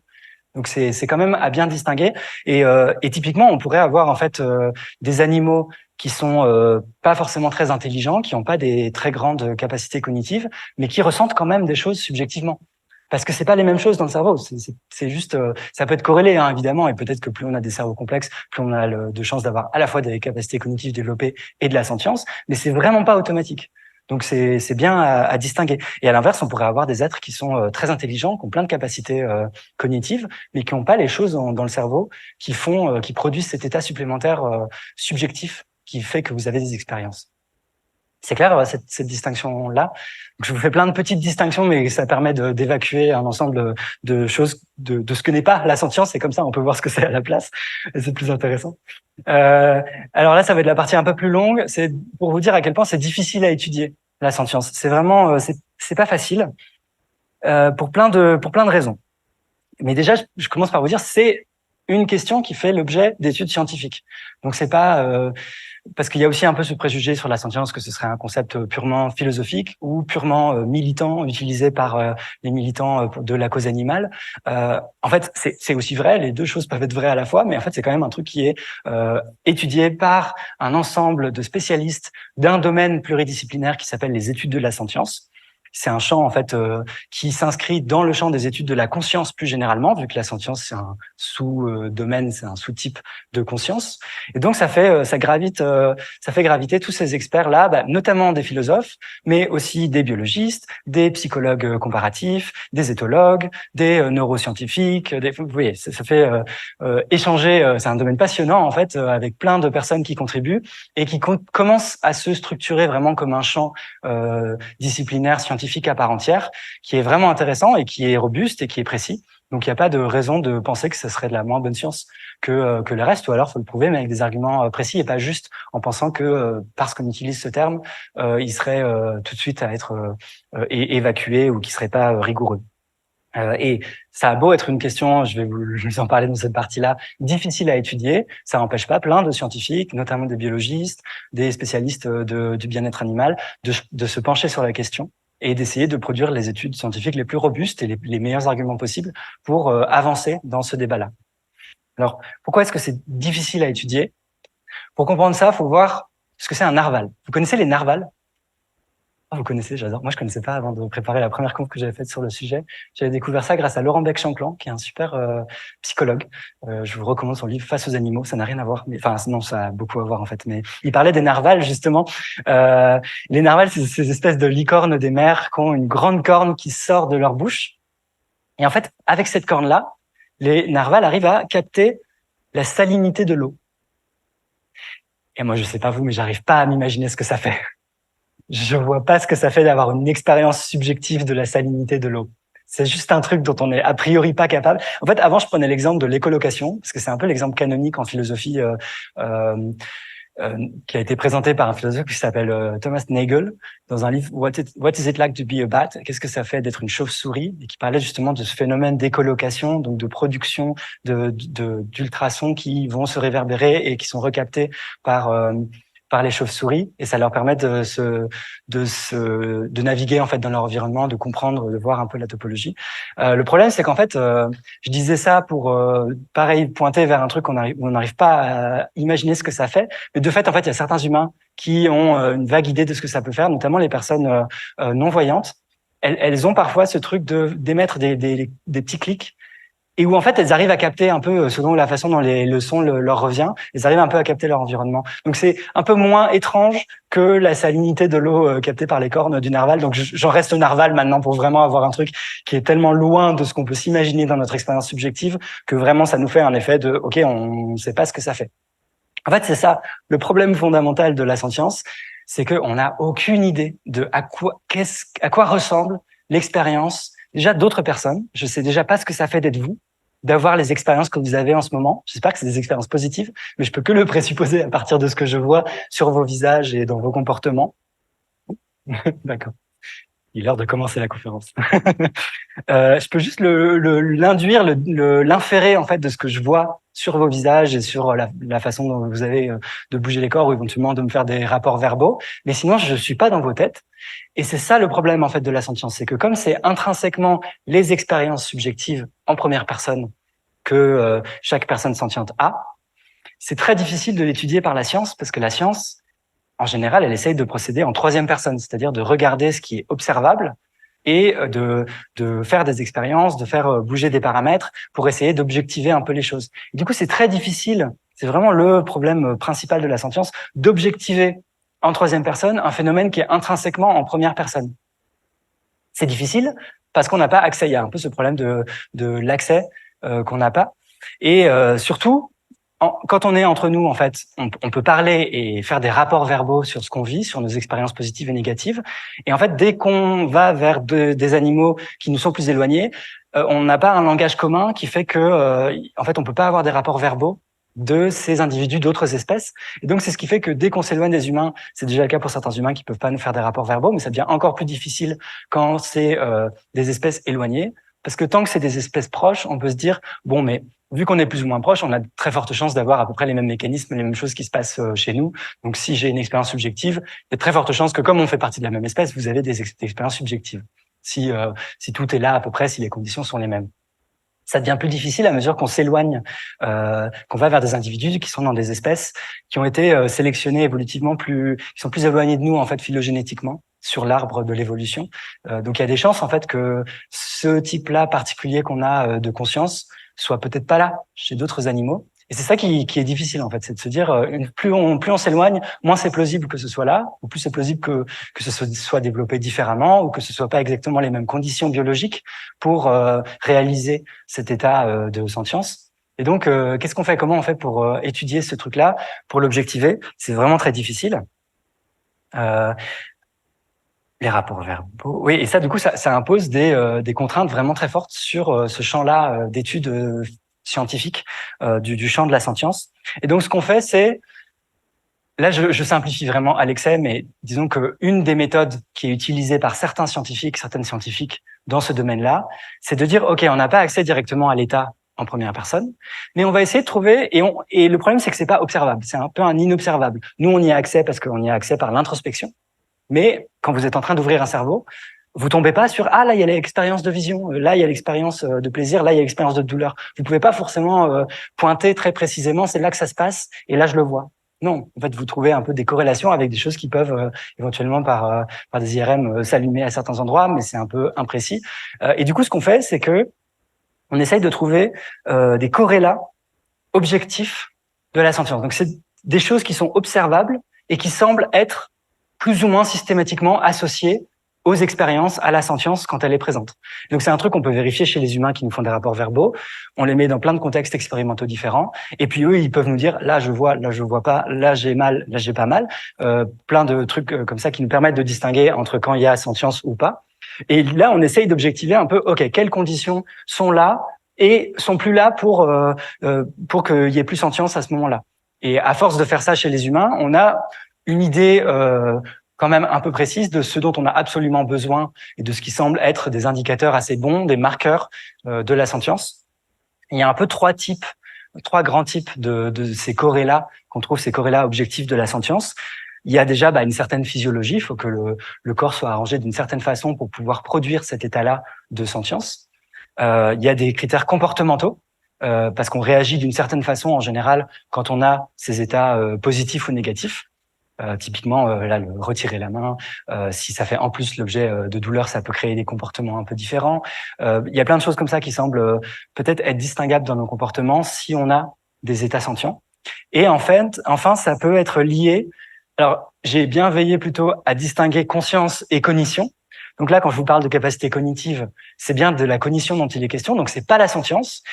Donc c'est quand même à bien distinguer. Et typiquement, on pourrait avoir en fait des animaux qui sont pas forcément très intelligents, qui n'ont pas des très grandes capacités cognitives, mais qui ressentent quand même des choses subjectivement. Parce que c'est pas les mêmes choses dans le cerveau. C'est juste, ça peut être corrélé, hein, évidemment, et peut-être que plus on a des cerveaux complexes, plus on a de chances d'avoir à la fois des capacités cognitives développées et de la sentience, mais c'est vraiment pas automatique. Donc c'est bien à distinguer. Et à l'inverse, on pourrait avoir des êtres qui sont très intelligents, qui ont plein de capacités cognitives, mais qui n'ont pas les choses dans le cerveau qui produisent cet état supplémentaire subjectif qui fait que vous avez des expériences. C'est clair, cette distinction-là. Je vous fais plein de petites distinctions, mais ça permet d'évacuer un ensemble de choses, de ce que n'est pas la sentience. Et comme ça, on peut voir ce que c'est à la place. Et c'est plus intéressant. Alors là, ça va être la partie un peu plus longue. C'est pour vous dire à quel point c'est difficile à étudier, la sentience. C'est vraiment, c'est pas facile pour plein de raisons. Mais déjà, je commence par vous dire, c'est une question qui fait l'objet d'études scientifiques. Donc c'est pas parce qu'il y a aussi un peu ce préjugé sur la sentience que ce serait un concept purement philosophique ou purement militant utilisé par les militants de la cause animale. En fait, c'est aussi vrai, les deux choses peuvent être vraies à la fois, mais en fait, c'est quand même un truc qui est étudié par un ensemble de spécialistes d'un domaine pluridisciplinaire qui s'appelle les études de la sentience. C'est un champ en fait qui s'inscrit dans le champ des études de la conscience plus généralement, vu que la sentience c'est un sous-domaine, c'est un sous-type de conscience. Et donc ça fait graviter tous ces experts là, notamment des philosophes, mais aussi des biologistes, des psychologues comparatifs, des éthologues, des neuroscientifiques. Vous voyez, ça fait échanger. C'est un domaine passionnant en fait, avec plein de personnes qui contribuent et qui commencent à se structurer vraiment comme un champ disciplinaire scientifique scientifique à part entière, qui est vraiment intéressant et qui est robuste et qui est précis. Donc, il n'y a pas de raison de penser que ce serait de la moins bonne science que le reste, ou alors faut le prouver, mais avec des arguments précis et pas juste en pensant que parce qu'on utilise ce terme, il serait tout de suite à être évacué ou qui serait pas rigoureux. Et ça a beau être une question, je vais vous en parler dans cette partie-là, difficile à étudier, ça n'empêche pas plein de scientifiques, notamment des biologistes, des spécialistes du bien-être animal, de se pencher sur la question et d'essayer de produire les études scientifiques les plus robustes et les meilleurs arguments possibles pour avancer dans ce débat-là. Alors, pourquoi est-ce que c'est difficile à étudier? Pour comprendre ça, il faut voir ce que c'est un narval. Vous connaissez les narvals? Vous connaissez, j'adore. Moi, je connaissais pas avant de préparer la première conf que j'avais faite sur le sujet. J'avais découvert ça grâce à Laurent Bec-Chanclan, qui est un super psychologue. Je vous recommande son livre Face aux animaux. Ça n'a rien à voir, mais enfin non, ça a beaucoup à voir en fait. Mais il parlait des narvals justement. Les narvals, c'est ces espèces de licornes des mers qui ont une grande corne qui sort de leur bouche. Et en fait, avec cette corne-là, les narvals arrivent à capter la salinité de l'eau. Et moi, je sais pas vous, mais j'arrive pas à m'imaginer ce que ça fait. Je vois pas ce que ça fait d'avoir une expérience subjective de la salinité de l'eau. C'est juste un truc dont on est a priori pas capable. En fait, avant, je prenais l'exemple de l'écolocation, parce que c'est un peu l'exemple canonique en philosophie qui a été présenté par un philosophe qui s'appelle Thomas Nagel dans un livre What is it like to be a bat? Qu'est-ce que ça fait d'être une chauve-souris? Et qui parlait justement de ce phénomène d'écolocation, donc de production d'ultrasons qui vont se réverbérer et qui sont recaptés par les chauves-souris, et ça leur permet de naviguer en fait dans leur environnement, de comprendre, de voir un peu la topologie. Le problème, c'est qu'en fait, je disais ça pour pareil pointer vers un truc où on n'arrive pas à imaginer ce que ça fait, mais de fait, en fait, il y a certains humains qui ont une vague idée de ce que ça peut faire, notamment les personnes non voyantes. Elles ont parfois ce truc d'émettre des petits clics, et où en fait elles arrivent à capter un peu selon la façon dont le son leur revient, elles arrivent un peu à capter leur environnement. Donc c'est un peu moins étrange que la salinité de l'eau captée par les cornes du narval. Donc j'en reste au narval maintenant pour vraiment avoir un truc qui est tellement loin de ce qu'on peut s'imaginer dans notre expérience subjective que vraiment ça nous fait un effet de OK, on ne sait pas ce que ça fait. En fait, c'est ça le problème fondamental de la sentience, c'est qu'on n'a aucune idée de à quoi ressemble l'expérience déjà d'autres personnes. Je sais déjà pas ce que ça fait d'être vous, d'avoir les expériences que vous avez en ce moment. J'espère que c'est des expériences positives, mais je peux que le présupposer à partir de ce que je vois sur vos visages et dans vos comportements. D'accord. Il est l'heure de commencer la conférence. Je peux juste l'induire, l'inférer en fait de ce que je vois sur vos visages et sur la façon dont vous avez de bouger les corps ou éventuellement de me faire des rapports verbaux. Mais sinon, je suis pas dans vos têtes. Et c'est ça le problème en fait de la sentience, c'est que comme c'est intrinsèquement les expériences subjectives en première personne que chaque personne sentiente a, c'est très difficile de l'étudier par la science parce que la science, en général, elle essaye de procéder en troisième personne, c'est-à-dire de regarder ce qui est observable et de faire des expériences, de faire bouger des paramètres pour essayer d'objectiver un peu les choses. Et du coup, c'est très difficile, c'est vraiment le problème principal de la sentience, d'objectiver en troisième personne un phénomène qui est intrinsèquement en première personne. C'est difficile parce qu'on n'a pas accès, il y a un peu ce problème de l'accès qu'on n'a pas. Et surtout, quand on est entre nous, en fait, on peut parler et faire des rapports verbaux sur ce qu'on vit, sur nos expériences positives et négatives. Et en fait, dès qu'on va vers des animaux qui nous sont plus éloignés, on n'a pas un langage commun qui fait que, en fait, on peut pas avoir des rapports verbaux de ces individus d'autres espèces. Et donc, c'est ce qui fait que dès qu'on s'éloigne des humains, c'est déjà le cas pour certains humains qui peuvent pas nous faire des rapports verbaux, mais ça devient encore plus difficile quand c'est des espèces éloignées. Parce que tant que c'est des espèces proches, on peut se dire, bon, mais vu qu'on est plus ou moins proche, on a de très fortes chances d'avoir à peu près les mêmes mécanismes, les mêmes choses qui se passent chez nous. Donc, si j'ai une expérience subjective, il y a de très fortes chances que comme on fait partie de la même espèce, vous avez des expériences subjectives. Si tout est là à peu près, si les conditions sont les mêmes. Ça devient plus difficile à mesure qu'on s'éloigne, qu'on va vers des individus qui sont dans des espèces qui ont été sélectionnées évolutivement qui sont plus éloignées de nous en fait phylogénétiquement sur l'arbre de l'évolution. Donc il y a des chances en fait que ce type-là particulier qu'on a de conscience soit peut-être pas là chez d'autres animaux. Et c'est ça qui est difficile en fait, c'est de se dire plus on s'éloigne, moins c'est plausible que ce soit là, ou plus c'est plausible que ce soit développé différemment, ou que ce soit pas exactement les mêmes conditions biologiques pour réaliser cet état de sentience. Et donc qu'est-ce qu'on fait, comment on fait pour étudier ce truc-là, pour l'objectiver? C'est vraiment très difficile. Les rapports verbaux. Oui, et ça, du coup, ça impose des contraintes vraiment très fortes sur ce champ-là d'études scientifiques du champ de la sentience. Et donc, ce qu'on fait, c'est, là, je simplifie vraiment à l'excès, mais disons qu'une des méthodes qui est utilisée par certains scientifiques, certaines scientifiques dans ce domaine-là, c'est de dire, OK, on n'a pas accès directement à l'état en première personne, mais on va essayer de trouver, et le problème, c'est que c'est pas observable, c'est un peu un inobservable. Nous, on y a accès parce qu'on y a accès par l'introspection. Mais quand vous êtes en train d'ouvrir un cerveau, vous tombez pas sur ah là il y a l'expérience de vision, là il y a l'expérience de plaisir, là il y a l'expérience de douleur. Vous pouvez pas forcément pointer très précisément c'est là que ça se passe et là je le vois. Non, en fait vous trouvez un peu des corrélations avec des choses qui peuvent éventuellement par des IRM s'allumer à certains endroits, mais c'est un peu imprécis. Et du coup ce qu'on fait c'est que on essaye de trouver des corrélats objectifs de la sentience. Donc c'est des choses qui sont observables et qui semblent être plus ou moins systématiquement associées aux expériences, à la sentience quand elle est présente. Donc c'est un truc qu'on peut vérifier chez les humains qui nous font des rapports verbaux. On les met dans plein de contextes expérimentaux différents. Et puis eux, ils peuvent nous dire là je vois pas, là j'ai mal, là j'ai pas mal. Plein de trucs comme ça qui nous permettent de distinguer entre quand il y a sentience ou pas. Et là, on essaye d'objectiver un peu, ok, quelles conditions sont là et sont plus là pour qu'il y ait plus sentience à ce moment-là. Et à force de faire ça chez les humains, on a une idée quand même un peu précise de ce dont on a absolument besoin et de ce qui semble être des indicateurs assez bons, des marqueurs de la sentience. Il y a un peu trois grands types de ces corrélats qu'on trouve, ces corrélats objectifs de la sentience. Il y a déjà une certaine physiologie, il faut que le corps soit arrangé d'une certaine façon pour pouvoir produire cet état-là de sentience. Il y a des critères comportementaux, parce qu'on réagit d'une certaine façon en général quand on a ces états positifs ou négatifs. Typiquement, là, le retirer la main, si ça fait en plus l'objet de douleur, ça peut créer des comportements un peu différents. Il y a plein de choses comme ça qui semblent peut-être être distinguables dans nos comportements si on a des états sentients. Et en fait, enfin, ça peut être lié. Alors, j'ai bien veillé plutôt à distinguer conscience et cognition. Donc là, quand je vous parle de capacité cognitive, c'est bien de la cognition dont il est question. Donc c'est pas la sentience,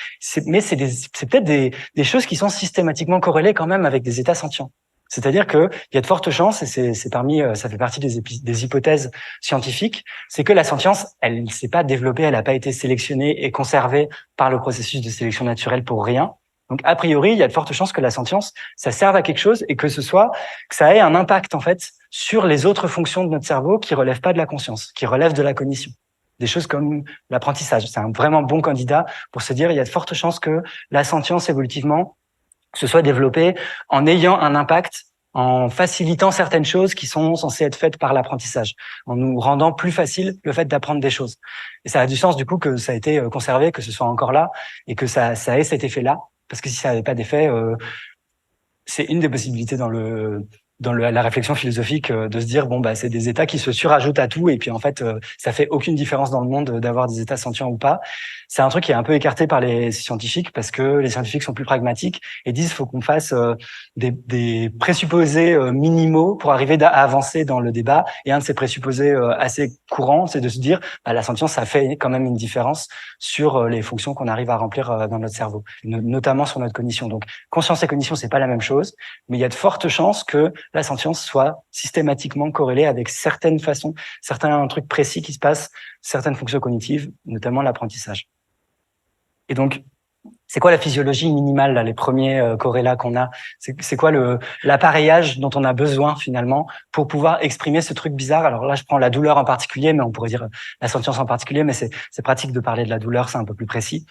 mais c'est peut-être des choses qui sont systématiquement corrélées quand même avec des états sentients. C'est-à-dire qu'il y a de fortes chances, et ça fait partie des hypothèses scientifiques, c'est que la sentience, elle ne s'est pas développée, elle n'a pas été sélectionnée et conservée par le processus de sélection naturelle pour rien. Donc, a priori, il y a de fortes chances que la sentience, ça serve à quelque chose et que ça ait un impact, en fait, sur les autres fonctions de notre cerveau qui relèvent pas de la conscience, qui relèvent de la cognition. Des choses comme l'apprentissage. C'est un vraiment bon candidat pour se dire, il y a de fortes chances que la sentience, évolutivement, se soit développée en ayant un impact, en facilitant certaines choses qui sont censées être faites par l'apprentissage, en nous rendant plus facile le fait d'apprendre des choses. Et ça a du sens, du coup, que ça a été conservé, que ce soit encore là, et que ça ait cet effet-là. Parce que si ça n'avait pas d'effet, c'est une des possibilités dans la réflexion philosophique de se dire c'est des états qui se surajoutent à tout et puis en fait ça fait aucune différence dans le monde d'avoir des états sentients ou pas. C'est un truc qui est un peu écarté par les scientifiques parce que les scientifiques sont plus pragmatiques et disent faut qu'on fasse des présupposés minimaux pour arriver à avancer dans le débat. Et un de ces présupposés assez courants, c'est de se dire la sentience ça fait quand même une différence sur les fonctions qu'on arrive à remplir dans notre cerveau, notamment sur notre cognition. Donc conscience et cognition c'est pas la même chose, mais il y a de fortes chances que la sentience soit systématiquement corrélée avec certaines façons, certains trucs précis qui se passent, certaines fonctions cognitives, notamment l'apprentissage. Et donc, c'est quoi la physiologie minimale, là, les premiers corrélats qu'on a? C'est quoi l'appareillage dont on a besoin finalement pour pouvoir exprimer ce truc bizarre? Alors là, je prends la douleur en particulier, mais on pourrait dire la sentience en particulier, mais c'est pratique de parler de la douleur, c'est un peu plus précis.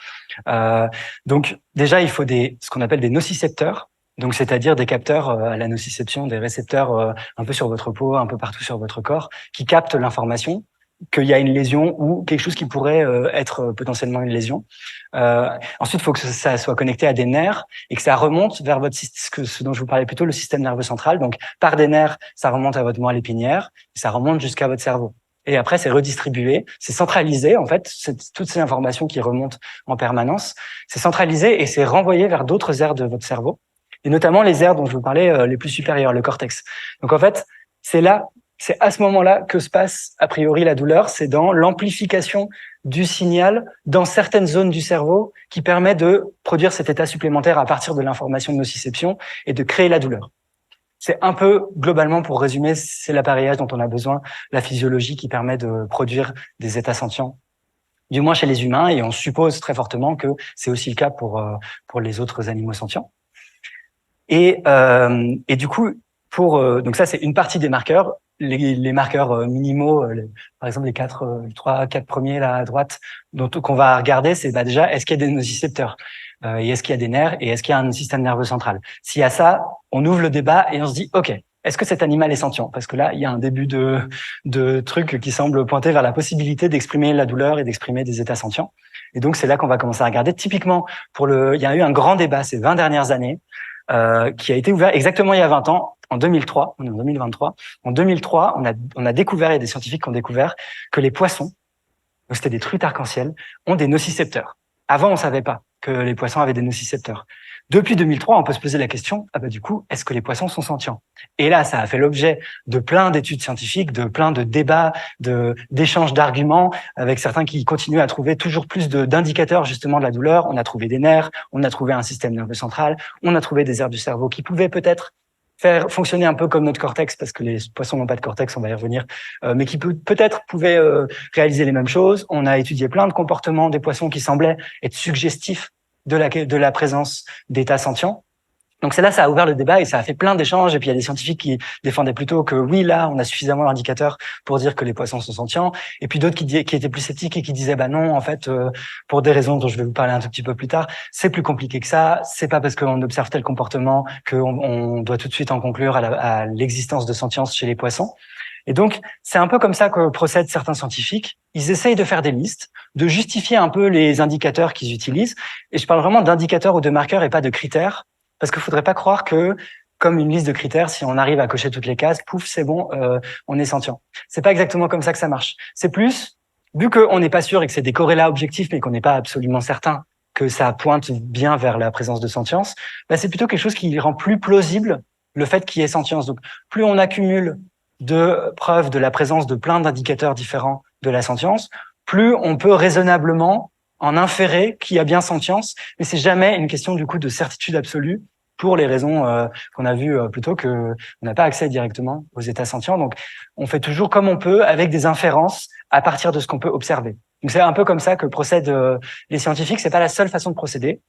Donc déjà, il faut ce qu'on appelle des nocicepteurs. Donc, c'est-à-dire des capteurs à la nociception, des récepteurs un peu sur votre peau, un peu partout sur votre corps, qui captent l'information qu'il y a une lésion ou quelque chose qui pourrait être potentiellement une lésion. Ensuite, il faut que ça soit connecté à des nerfs et que ça remonte vers ce dont je vous parlais plutôt, le système nerveux central. Donc, par des nerfs, ça remonte à votre moelle épinière, et ça remonte jusqu'à votre cerveau. Et après, c'est redistribué, c'est centralisé, en fait, toutes ces informations qui remontent en permanence, c'est centralisé et c'est renvoyé vers d'autres aires de votre cerveau, et notamment les aires dont je vous parlais, les plus supérieures, le cortex. Donc, en fait, c'est à ce moment-là que se passe, a priori, la douleur, c'est dans l'amplification du signal dans certaines zones du cerveau qui permet de produire cet état supplémentaire à partir de l'information de nociception et de créer la douleur. C'est un peu, globalement, pour résumer, c'est l'appareillage dont on a besoin, la physiologie qui permet de produire des états sentients, du moins chez les humains, et on suppose très fortement que c'est aussi le cas pour les autres animaux sentients. Et du coup, donc ça, c'est une partie des marqueurs. Les marqueurs minimaux, par exemple les 3-4 premiers là à droite, qu'on va regarder, c'est déjà est-ce qu'il y a des nocicepteurs et est-ce qu'il y a des nerfs et est-ce qu'il y a un système nerveux central. S'il y a ça, on ouvre le débat et on se dit ok, est-ce que cet animal est sentient? Parce que là, il y a un début de truc qui semble pointer vers la possibilité d'exprimer la douleur et d'exprimer des états sentients. Et donc c'est là qu'on va commencer à regarder. Typiquement, il y a eu un grand débat ces 20 dernières années. Qui a été ouvert exactement il y a 20 ans, en 2003, on est en 2023. En 2003, on a découvert, il y a des scientifiques qui ont découvert que les poissons, donc c'était des truites arc-en-ciel, ont des nocicepteurs. Avant, on savait pas que les poissons avaient des nocicepteurs. Depuis 2003, on peut se poser la question, du coup, est-ce que les poissons sont sentients? Et là, ça a fait l'objet de plein d'études scientifiques, de plein de débats, d'échanges d'arguments, avec certains qui continuent à trouver toujours plus d'indicateurs justement de la douleur. On a trouvé des nerfs, on a trouvé un système nerveux central, on a trouvé des aires du cerveau qui pouvaient peut-être faire fonctionner un peu comme notre cortex, parce que les poissons n'ont pas de cortex, on va y revenir, mais qui peut-être pouvaient réaliser les mêmes choses. On a étudié plein de comportements des poissons qui semblaient être suggestifs de la présence d'états sentients. Donc c'est là, ça a ouvert le débat et ça a fait plein d'échanges. Et puis il y a des scientifiques qui défendaient plutôt que oui, là, on a suffisamment d'indicateurs pour dire que les poissons sont sentients. Et puis d'autres qui étaient plus sceptiques et qui disaient non, en fait, pour des raisons dont je vais vous parler un tout petit peu plus tard, c'est plus compliqué que ça. C'est pas parce qu'on observe tel comportement qu'on doit tout de suite en conclure à l'existence de sentience chez les poissons. Et donc, c'est un peu comme ça que procèdent certains scientifiques. Ils essayent de faire des listes, de justifier un peu les indicateurs qu'ils utilisent. Et je parle vraiment d'indicateurs ou de marqueurs et pas de critères, parce qu'il faudrait pas croire que, comme une liste de critères, si on arrive à cocher toutes les cases, pouf, c'est bon, on est sentient. C'est pas exactement comme ça que ça marche. C'est plus, vu qu'on n'est pas sûr et que c'est des corrélats objectifs, mais qu'on n'est pas absolument certain que ça pointe bien vers la présence de sentience, c'est plutôt quelque chose qui rend plus plausible le fait qu'il y ait sentience. Donc, plus on accumule de preuves de la présence de plein d'indicateurs différents de la sentience, plus on peut raisonnablement en inférer qu'il y a bien sentience, mais c'est jamais une question du coup de certitude absolue pour les raisons qu'on a vues plus tôt, que on n'a pas accès directement aux états sentients. Donc, on fait toujours comme on peut avec des inférences à partir de ce qu'on peut observer. Donc, c'est un peu comme ça que procèdent les scientifiques. C'est pas la seule façon de procéder.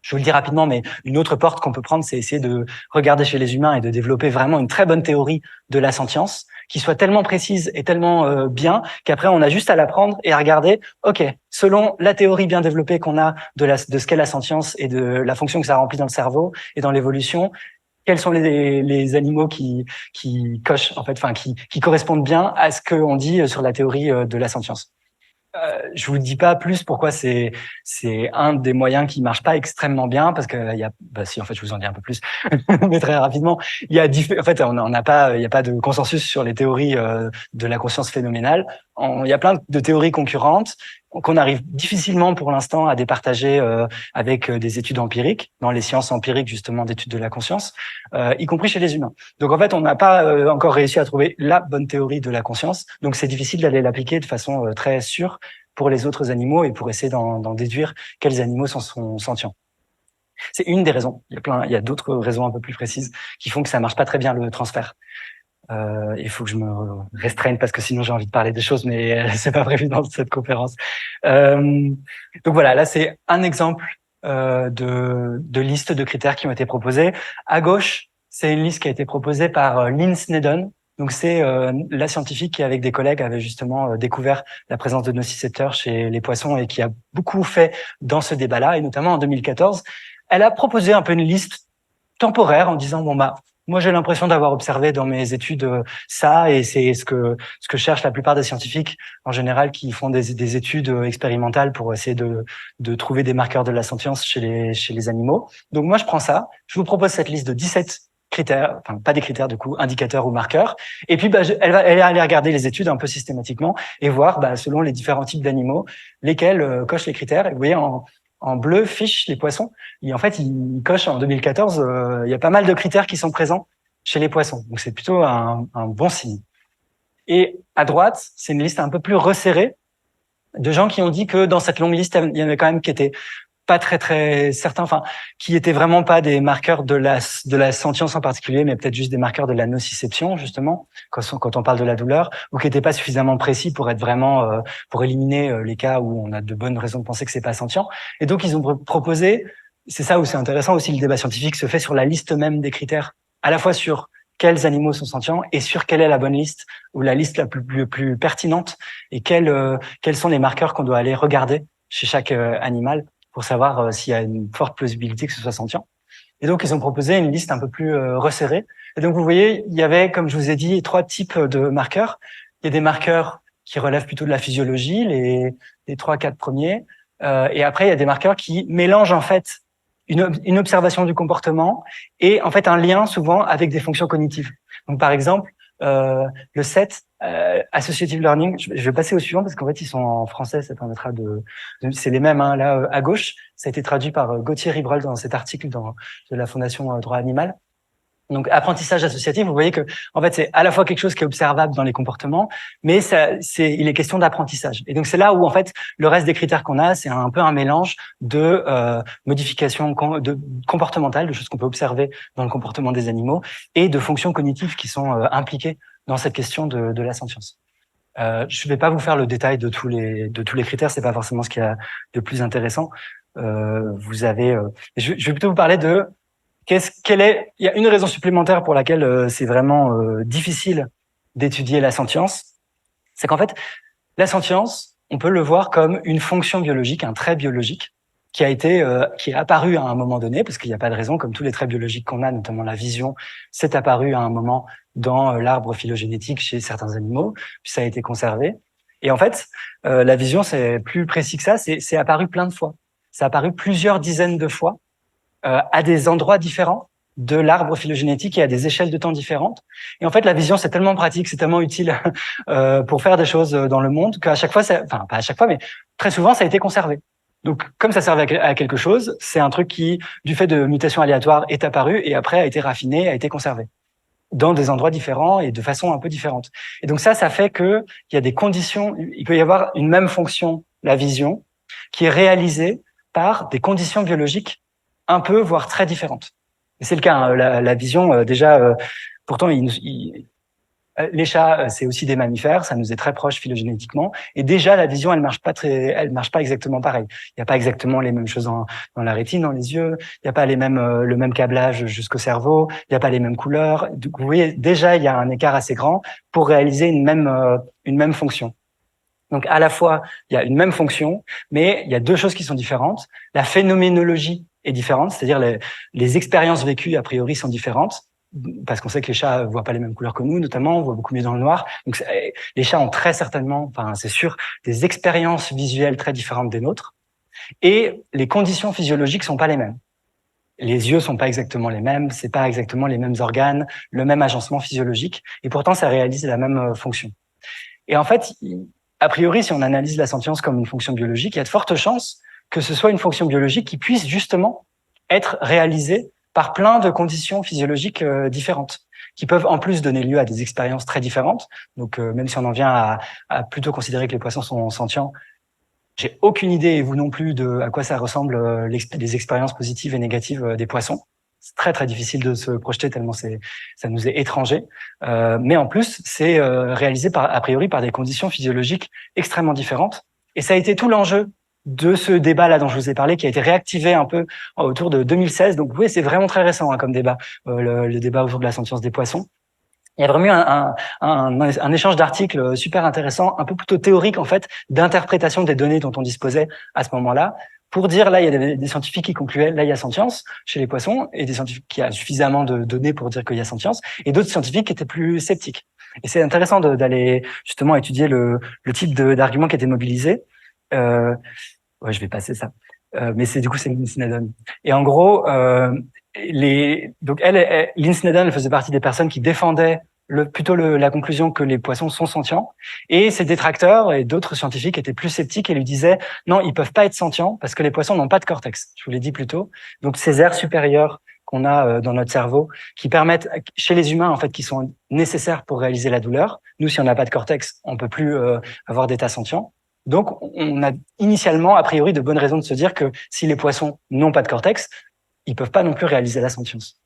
Je vous le dis rapidement, mais une autre porte qu'on peut prendre, c'est essayer de regarder chez les humains et de développer vraiment une très bonne théorie de la sentience, qui soit tellement précise et tellement bien qu'après on a juste à la prendre et à regarder, ok, selon la théorie bien développée qu'on a de ce qu'est la sentience et de la fonction que ça remplit dans le cerveau et dans l'évolution, quels sont les animaux qui cochent, en fait, enfin qui correspondent bien à ce qu'on dit sur la théorie de la sentience. Je vous dis pas plus pourquoi c'est un des moyens qui marche pas extrêmement bien, parce que il y a si en fait je vous en dis un peu plus mais très rapidement, il y a en fait on n'a pas, il y a pas de consensus sur les théories de la conscience phénoménale. Il y a plein de théories concurrentes qu'on arrive difficilement pour l'instant à départager avec des études empiriques, dans les sciences empiriques justement d'études de la conscience, y compris chez les humains. Donc en fait, on n'a pas encore réussi à trouver la bonne théorie de la conscience, donc c'est difficile d'aller l'appliquer de façon très sûre pour les autres animaux et pour essayer d'en déduire quels animaux sont sentients. C'est une des raisons. Il y a d'autres raisons un peu plus précises qui font que ça marche pas très bien le transfert. Il faut que je me restreigne parce que sinon j'ai envie de parler des choses, mais c'est pas prévu dans cette conférence. Donc voilà, là c'est un exemple de liste de critères qui ont été proposés. À gauche, c'est une liste qui a été proposée par Lynn Snedden. Donc c'est la scientifique qui, avec des collègues, avait justement découvert la présence de nocicepteurs chez les poissons et qui a beaucoup fait dans ce débat-là, et notamment en 2014. Elle a proposé un peu une liste temporaire en disant moi, j'ai l'impression d'avoir observé dans mes études ça, et c'est ce que cherchent la plupart des scientifiques en général qui font des études expérimentales pour essayer de trouver des marqueurs de la sentience chez les animaux. Donc moi, je prends ça, je vous propose cette liste de 17 critères, enfin pas des critères du coup, indicateurs ou marqueurs, et puis elle va aller regarder les études un peu systématiquement et voir selon les différents types d'animaux lesquels cochent les critères. Et vous voyez en bleu, fiche les poissons. Et en fait, il coche en 2014, il y a pas mal de critères qui sont présents chez les poissons. Donc, c'est plutôt un bon signe. Et à droite, c'est une liste un peu plus resserrée de gens qui ont dit que dans cette longue liste, il y en avait quand même qui étaient pas très certains, enfin, qui étaient vraiment pas des marqueurs de la sentience en particulier, mais peut-être juste des marqueurs de la nociception, justement, quand on parle de la douleur, ou qui n'étaient pas suffisamment précis pour être vraiment, pour éliminer les cas où on a de bonnes raisons de penser que c'est pas sentient. Et donc, ils ont proposé, c'est ça où c'est intéressant aussi, le débat scientifique se fait sur la liste même des critères, à la fois sur quels animaux sont sentients et sur quelle est la bonne liste ou la liste la plus pertinente et quels sont les marqueurs qu'on doit aller regarder chez chaque animal pour savoir s'il y a une forte plausibilité que ce soit sentient. Et donc, ils ont proposé une liste un peu plus resserrée. Et donc, vous voyez, il y avait, comme je vous ai dit, 3 types de marqueurs. Il y a des marqueurs qui relèvent plutôt de la physiologie, les 3-4 premiers. Et après, il y a des marqueurs qui mélangent en fait une observation du comportement et en fait un lien souvent avec des fonctions cognitives. Donc, par exemple, le 7, Associative Learning, je vais passer au suivant parce qu'en fait, ils sont en français, ça permettra c'est les mêmes, hein, là, à gauche. Ça a été traduit par Gauthier Ribrol dans cet article de la Fondation Droit Animal. Donc, apprentissage associatif, vous voyez que, en fait, c'est à la fois quelque chose qui est observable dans les comportements, mais il est question d'apprentissage. Et donc, c'est là où, en fait, le reste des critères qu'on a, c'est un peu un mélange de modifications comportementales, de choses qu'on peut observer dans le comportement des animaux, et de fonctions cognitives qui sont impliquées dans cette question de la sentience. Je vais pas vous faire le détail de tous les critères, c'est pas forcément ce qu'il y a de plus intéressant. Vous avez, je vais plutôt vous parler de il y a une raison supplémentaire pour laquelle c'est vraiment difficile d'étudier la sentience, c'est qu'en fait, la sentience, on peut le voir comme une fonction biologique, un trait biologique qui est apparu à un moment donné, parce qu'il n'y a pas de raison, comme tous les traits biologiques qu'on a, notamment la vision, c'est apparu à un moment dans l'arbre phylogénétique chez certains animaux, puis ça a été conservé. Et en fait, la vision, c'est plus précis que ça, c'est apparu plein de fois. C'est apparu plusieurs dizaines de fois à des endroits différents de l'arbre phylogénétique et à des échelles de temps différentes. Et en fait, la vision, c'est tellement pratique, c'est tellement utile pour faire des choses dans le monde qu'à chaque fois, enfin pas à chaque fois, mais très souvent, ça a été conservé. Donc, comme ça servait à quelque chose, c'est un truc qui, du fait de mutations aléatoires, est apparu et après a été raffiné, a été conservé dans des endroits différents et de façon un peu différente. Et donc ça fait que il y a des conditions, il peut y avoir une même fonction, la vision, qui est réalisée par des conditions biologiques un peu, voire très différentes. Et c'est le cas, hein, la vision, déjà, pourtant, les chats, c'est aussi des mammifères, ça nous est très proche phylogénétiquement. Et déjà, la vision, elle marche pas exactement pareil. Il n'y a pas exactement les mêmes choses dans la rétine, dans les yeux. Il n'y a pas le même câblage jusqu'au cerveau. Il n'y a pas les mêmes couleurs. Donc, vous voyez, déjà, il y a un écart assez grand pour réaliser une même fonction. Donc, à la fois, il y a une même fonction, mais il y a 2 choses qui sont différentes. La phénoménologie est différente, c'est-à-dire les expériences vécues, a priori, sont différentes, parce qu'on sait que les chats voient pas les mêmes couleurs que nous, notamment, on voit beaucoup mieux dans le noir. Donc, les chats ont très certainement, enfin, c'est sûr, des expériences visuelles très différentes des nôtres. Et les conditions physiologiques sont pas les mêmes. Les yeux sont pas exactement les mêmes, c'est pas exactement les mêmes organes, le même agencement physiologique, et pourtant, ça réalise la même fonction. Et en fait, a priori, si on analyse la sentience comme une fonction biologique, il y a de fortes chances que ce soit une fonction biologique qui puisse justement être réalisée par plein de conditions physiologiques différentes, qui peuvent en plus donner lieu à des expériences très différentes. Donc, même si on en vient à plutôt considérer que les poissons sont sentients, j'ai aucune idée, et vous non plus, de à quoi ça ressemble les expériences positives et négatives des poissons. C'est très très difficile de se projeter tellement ça nous est étranger. Mais en plus, c'est réalisé a priori par des conditions physiologiques extrêmement différentes. Et ça a été tout l'enjeu de ce débat-là dont je vous ai parlé, qui a été réactivé un peu autour de 2016. Donc, vous voyez, c'est vraiment très récent comme débat, le débat autour de la sentience des poissons. Il y a vraiment eu un échange d'articles super intéressant, un peu plutôt théorique en fait, d'interprétation des données dont on disposait à ce moment-là, pour dire là il y a des scientifiques qui concluaient là il y a sentience chez les poissons, et des scientifiques qui a suffisamment de données pour dire qu'il y a sentience, et d'autres scientifiques qui étaient plus sceptiques. Et c'est intéressant d'aller justement étudier le type d'arguments qui étaient mobilisés. Ouais, je vais passer ça. Mais c'est Lynn Snedden. Et en gros, donc Lynn Snedden, elle faisait partie des personnes qui défendaient plutôt la conclusion que les poissons sont sentients. Et ses détracteurs et d'autres scientifiques étaient plus sceptiques et lui disaient non, ils peuvent pas être sentients parce que les poissons n'ont pas de cortex. Je vous l'ai dit plus tôt. Donc ces aires supérieures qu'on a dans notre cerveau, qui permettent chez les humains en fait, qui sont nécessaires pour réaliser la douleur. Nous, si on n'a pas de cortex, on peut plus avoir d'état sentient. Donc, on a initialement, a priori, de bonnes raisons de se dire que si les poissons n'ont pas de cortex, ils peuvent pas non plus réaliser la sentience.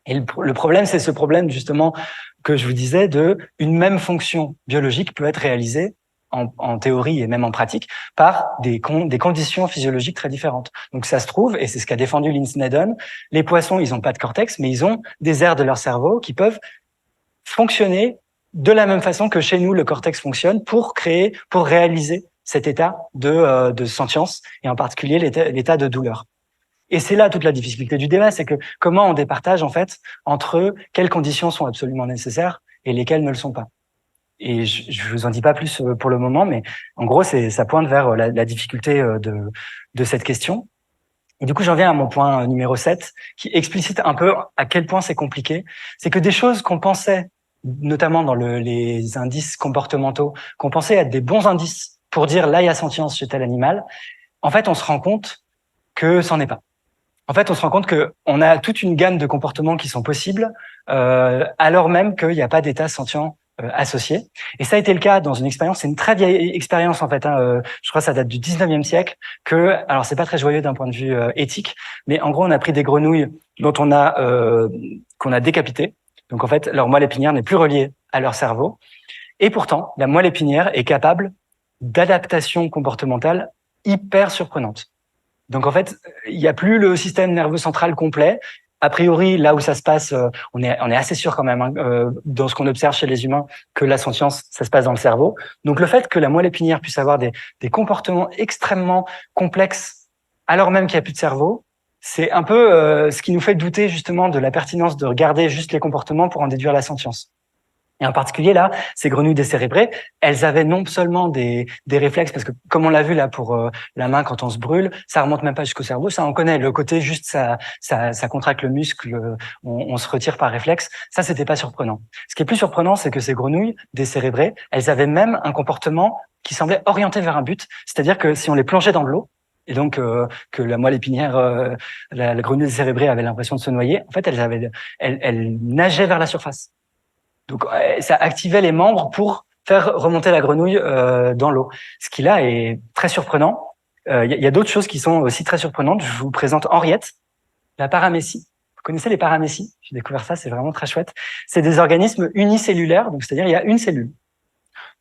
Et le problème, c'est ce problème justement que je vous disais de une même fonction biologique peut être réalisée en théorie et même en pratique par des conditions physiologiques très différentes. Donc ça se trouve, et c'est ce qu'a défendu Lynn Snedden, les poissons, ils n'ont pas de cortex, mais ils ont des aires de leur cerveau qui peuvent fonctionner de la même façon que chez nous, le cortex fonctionne pour réaliser cet état de sentience, et en particulier l'état de douleur. Et c'est là toute la difficulté du débat, c'est que comment on départage en fait entre quelles conditions sont absolument nécessaires et lesquelles ne le sont pas. Et je vous en dis pas plus pour le moment, mais en gros, ça pointe vers la difficulté de cette question. Et du coup, j'en viens à mon point numéro 7, qui explicite un peu à quel point c'est compliqué. C'est que des choses qu'on pensait, notamment dans les indices comportementaux, qu'on pensait être des bons indices pour dire là, il y a sentience chez tel animal, en fait, on se rend compte que c'en est pas. En fait, on se rend compte que on a toute une gamme de comportements qui sont possibles, alors même qu'il n'y a pas d'état sentient associé. Et ça a été le cas dans une expérience, c'est une très vieille expérience en fait. Je crois que ça date du 19e siècle. Alors c'est pas très joyeux d'un point de vue éthique, mais en gros, on a pris des grenouilles dont qu'on a décapitées. Donc en fait, leur moelle épinière n'est plus reliée à leur cerveau. Et pourtant, la moelle épinière est capable d'adaptation comportementale hyper surprenante. Donc en fait, il n'y a plus le système nerveux central complet. A priori, là où ça se passe, on est assez sûr quand même, dans ce qu'on observe chez les humains, que la sentience, ça se passe dans le cerveau. Donc le fait que la moelle épinière puisse avoir des comportements extrêmement complexes, alors même qu'il n'y a plus de cerveau, c'est un peu ce qui nous fait douter justement de la pertinence de regarder juste les comportements pour en déduire la sentience. Et en particulier, là, ces grenouilles décérébrées, elles avaient non seulement des réflexes, parce que comme on l'a vu là pour la main quand on se brûle, ça remonte même pas jusqu'au cerveau, ça on connaît, le côté juste ça contracte le muscle, on se retire par réflexe, ça c'était pas surprenant. Ce qui est plus surprenant, c'est que ces grenouilles décérébrées, elles avaient même un comportement qui semblait orienté vers un but, c'est-à-dire que si on les plongeait dans de l'eau, et donc que la moelle épinière, la grenouille décérébrée avait l'impression de se noyer, en fait elles nageaient vers la surface. Donc, ça activait les membres pour faire remonter la grenouille dans l'eau. Ce qui là est très surprenant. Il y a d'autres choses qui sont aussi très surprenantes. Je vous présente Henriette, la paramécie. Vous connaissez les paramécies? J'ai découvert ça, c'est vraiment très chouette. C'est des organismes unicellulaires, donc c'est-à-dire il y a une cellule.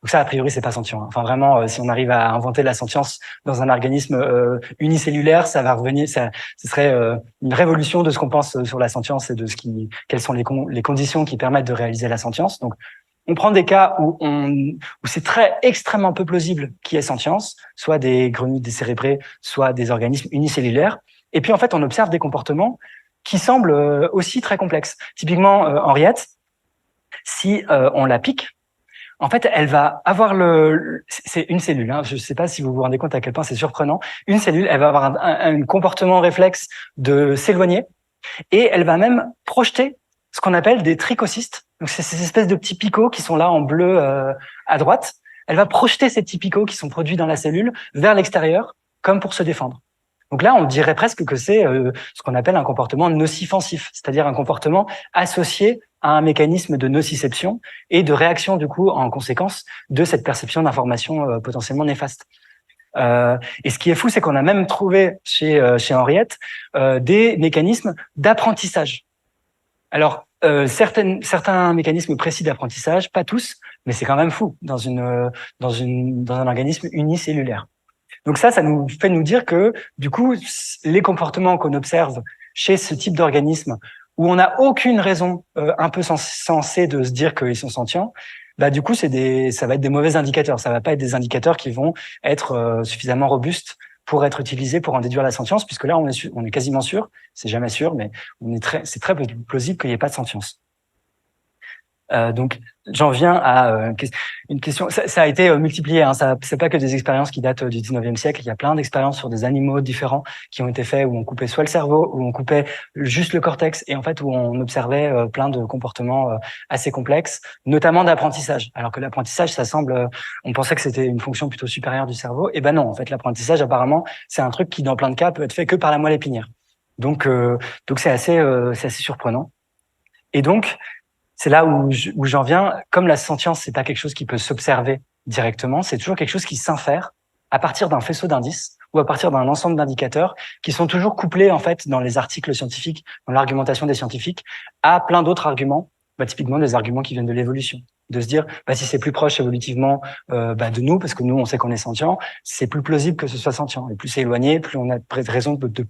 Donc ça, a priori, c'est pas sentient. Enfin, vraiment, si on arrive à inventer la sentience dans un organisme unicellulaire, ça va revenir. Ce serait une révolution de ce qu'on pense sur la sentience et de quelles sont les conditions qui permettent de réaliser la sentience. Donc, on prend des cas où c'est extrêmement peu plausible qu'il y ait sentience, soit des grenouilles décérébrées, soit des organismes unicellulaires. Et puis, en fait, on observe des comportements qui semblent aussi très complexes. Typiquement, Henriette, si on la pique, en fait, elle va avoir c'est une cellule. Hein, je ne sais pas si vous vous rendez compte à quel point c'est surprenant. Une cellule, elle va avoir un comportement réflexe de s'éloigner et elle va même projeter ce qu'on appelle des trichocystes. Donc, c'est ces espèces de petits picots qui sont là en bleu à droite. Elle va projeter ces petits picots qui sont produits dans la cellule vers l'extérieur, comme pour se défendre. Donc là, on dirait presque que c'est ce qu'on appelle un comportement nocifensif, c'est-à-dire un comportement associé à un mécanisme de nociception et de réaction du coup en conséquence de cette perception d'informations potentiellement néfastes. Et ce qui est fou, c'est qu'on a même trouvé chez Henriette des mécanismes d'apprentissage. Alors certains mécanismes précis d'apprentissage, pas tous, mais c'est quand même fou dans un organisme unicellulaire. Donc ça nous fait nous dire que du coup les comportements qu'on observe chez ce type d'organisme où on n'a aucune raison un peu sensée de se dire qu'ils sont sentients, bah du coup ça va être des mauvais indicateurs. Ça va pas être des indicateurs qui vont être suffisamment robustes pour être utilisés pour en déduire la sentience, puisque là on est quasiment sûr, c'est jamais sûr, mais c'est très plausible qu'il n'y ait pas de sentience. Donc, j'en viens à une question. Ça a été multiplié. Hein, c'est pas que des expériences qui datent du 19e siècle. Il y a plein d'expériences sur des animaux différents qui ont été faits où on coupait soit le cerveau, où on coupait juste le cortex, et en fait où on observait plein de comportements assez complexes, notamment d'apprentissage. Alors que l'apprentissage, ça semble, on pensait que c'était une fonction plutôt supérieure du cerveau. Et ben non, en fait, l'apprentissage apparemment, c'est un truc qui, dans plein de cas, peut être fait que par la moelle épinière. Donc c'est assez surprenant. Et donc c'est là où j'en viens. Comme la sentience, c'est pas quelque chose qui peut s'observer directement, c'est toujours quelque chose qui s'infère. à partir d'un faisceau d'indices ou à partir d'un ensemble d'indicateurs qui sont toujours couplés en fait dans les articles scientifiques, dans l'argumentation des scientifiques, à plein d'autres arguments, typiquement des arguments qui viennent de l'évolution. De se dire, si c'est plus proche évolutivement de nous, parce que nous on sait qu'on est sentient, c'est plus plausible que ce soit sentient. Et plus c'est éloigné, plus on a raison de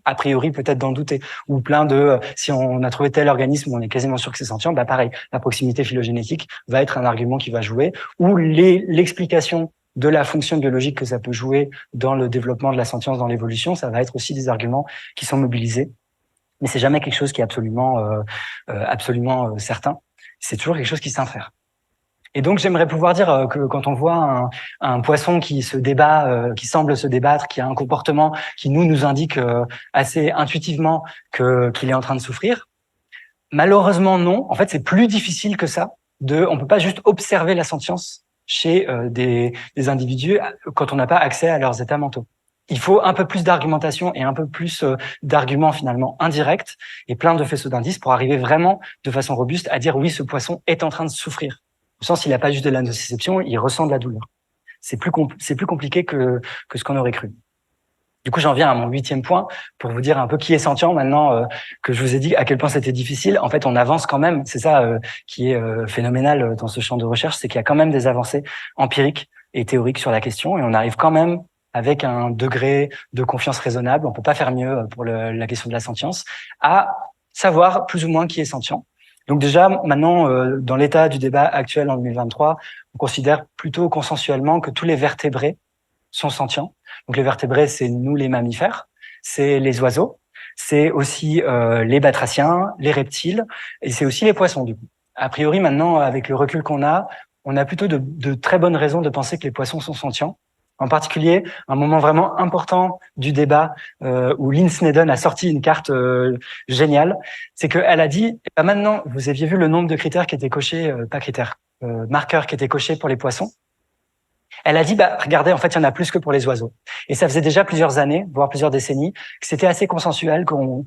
a priori peut-être d'en douter, ou plein de si on a trouvé tel organisme où on est quasiment sûr que c'est sentient, pareil, la proximité phylogénétique va être un argument qui va jouer, ou l'explication de la fonction biologique que ça peut jouer dans le développement de la sentience, dans l'évolution, ça va être aussi des arguments qui sont mobilisés, mais c'est jamais quelque chose qui est absolument certain, c'est toujours quelque chose qui s'infère. Et donc, j'aimerais pouvoir dire que quand on voit un poisson qui se débat, qui semble se débattre, qui a un comportement qui nous indique assez intuitivement qu'il est en train de souffrir, malheureusement non. En fait, c'est plus difficile que ça. On peut pas juste observer la sentience chez des individus quand on n'a pas accès à leurs états mentaux. Il faut un peu plus d'argumentation et un peu plus d'arguments finalement indirects et plein de faisceaux d'indices pour arriver vraiment de façon robuste à dire oui, ce poisson est en train de souffrir. Au sens, il n'a pas juste de la nociception, il ressent de la douleur. C'est plus compliqué que ce qu'on aurait cru. Du coup, j'en viens à mon 8e point pour vous dire un peu qui est sentient maintenant que je vous ai dit à quel point c'était difficile. En fait, on avance quand même. C'est ça qui est phénoménal dans ce champ de recherche, c'est qu'il y a quand même des avancées empiriques et théoriques sur la question et on arrive quand même avec un degré de confiance raisonnable, on peut pas faire mieux pour la question de la sentience, à savoir plus ou moins qui est sentient. Donc déjà, maintenant, dans l'état du débat actuel en 2023, on considère plutôt consensuellement que tous les vertébrés sont sentients. Donc les vertébrés, c'est nous les mammifères, c'est les oiseaux, c'est aussi les batraciens, les reptiles, et c'est aussi les poissons du coup. A priori, maintenant, avec le recul qu'on a, on a plutôt de très bonnes raisons de penser que les poissons sont sentients. En particulier, un moment vraiment important du débat où Lynn Snedden a sorti une carte géniale, c'est qu'elle a dit maintenant, vous aviez vu le nombre de critères qui étaient cochés, pas critères, marqueurs qui étaient cochés pour les poissons. Elle a dit, regardez, en fait, il y en a plus que pour les oiseaux. Et ça faisait déjà plusieurs années, voire plusieurs décennies, que c'était assez consensuel, qu'on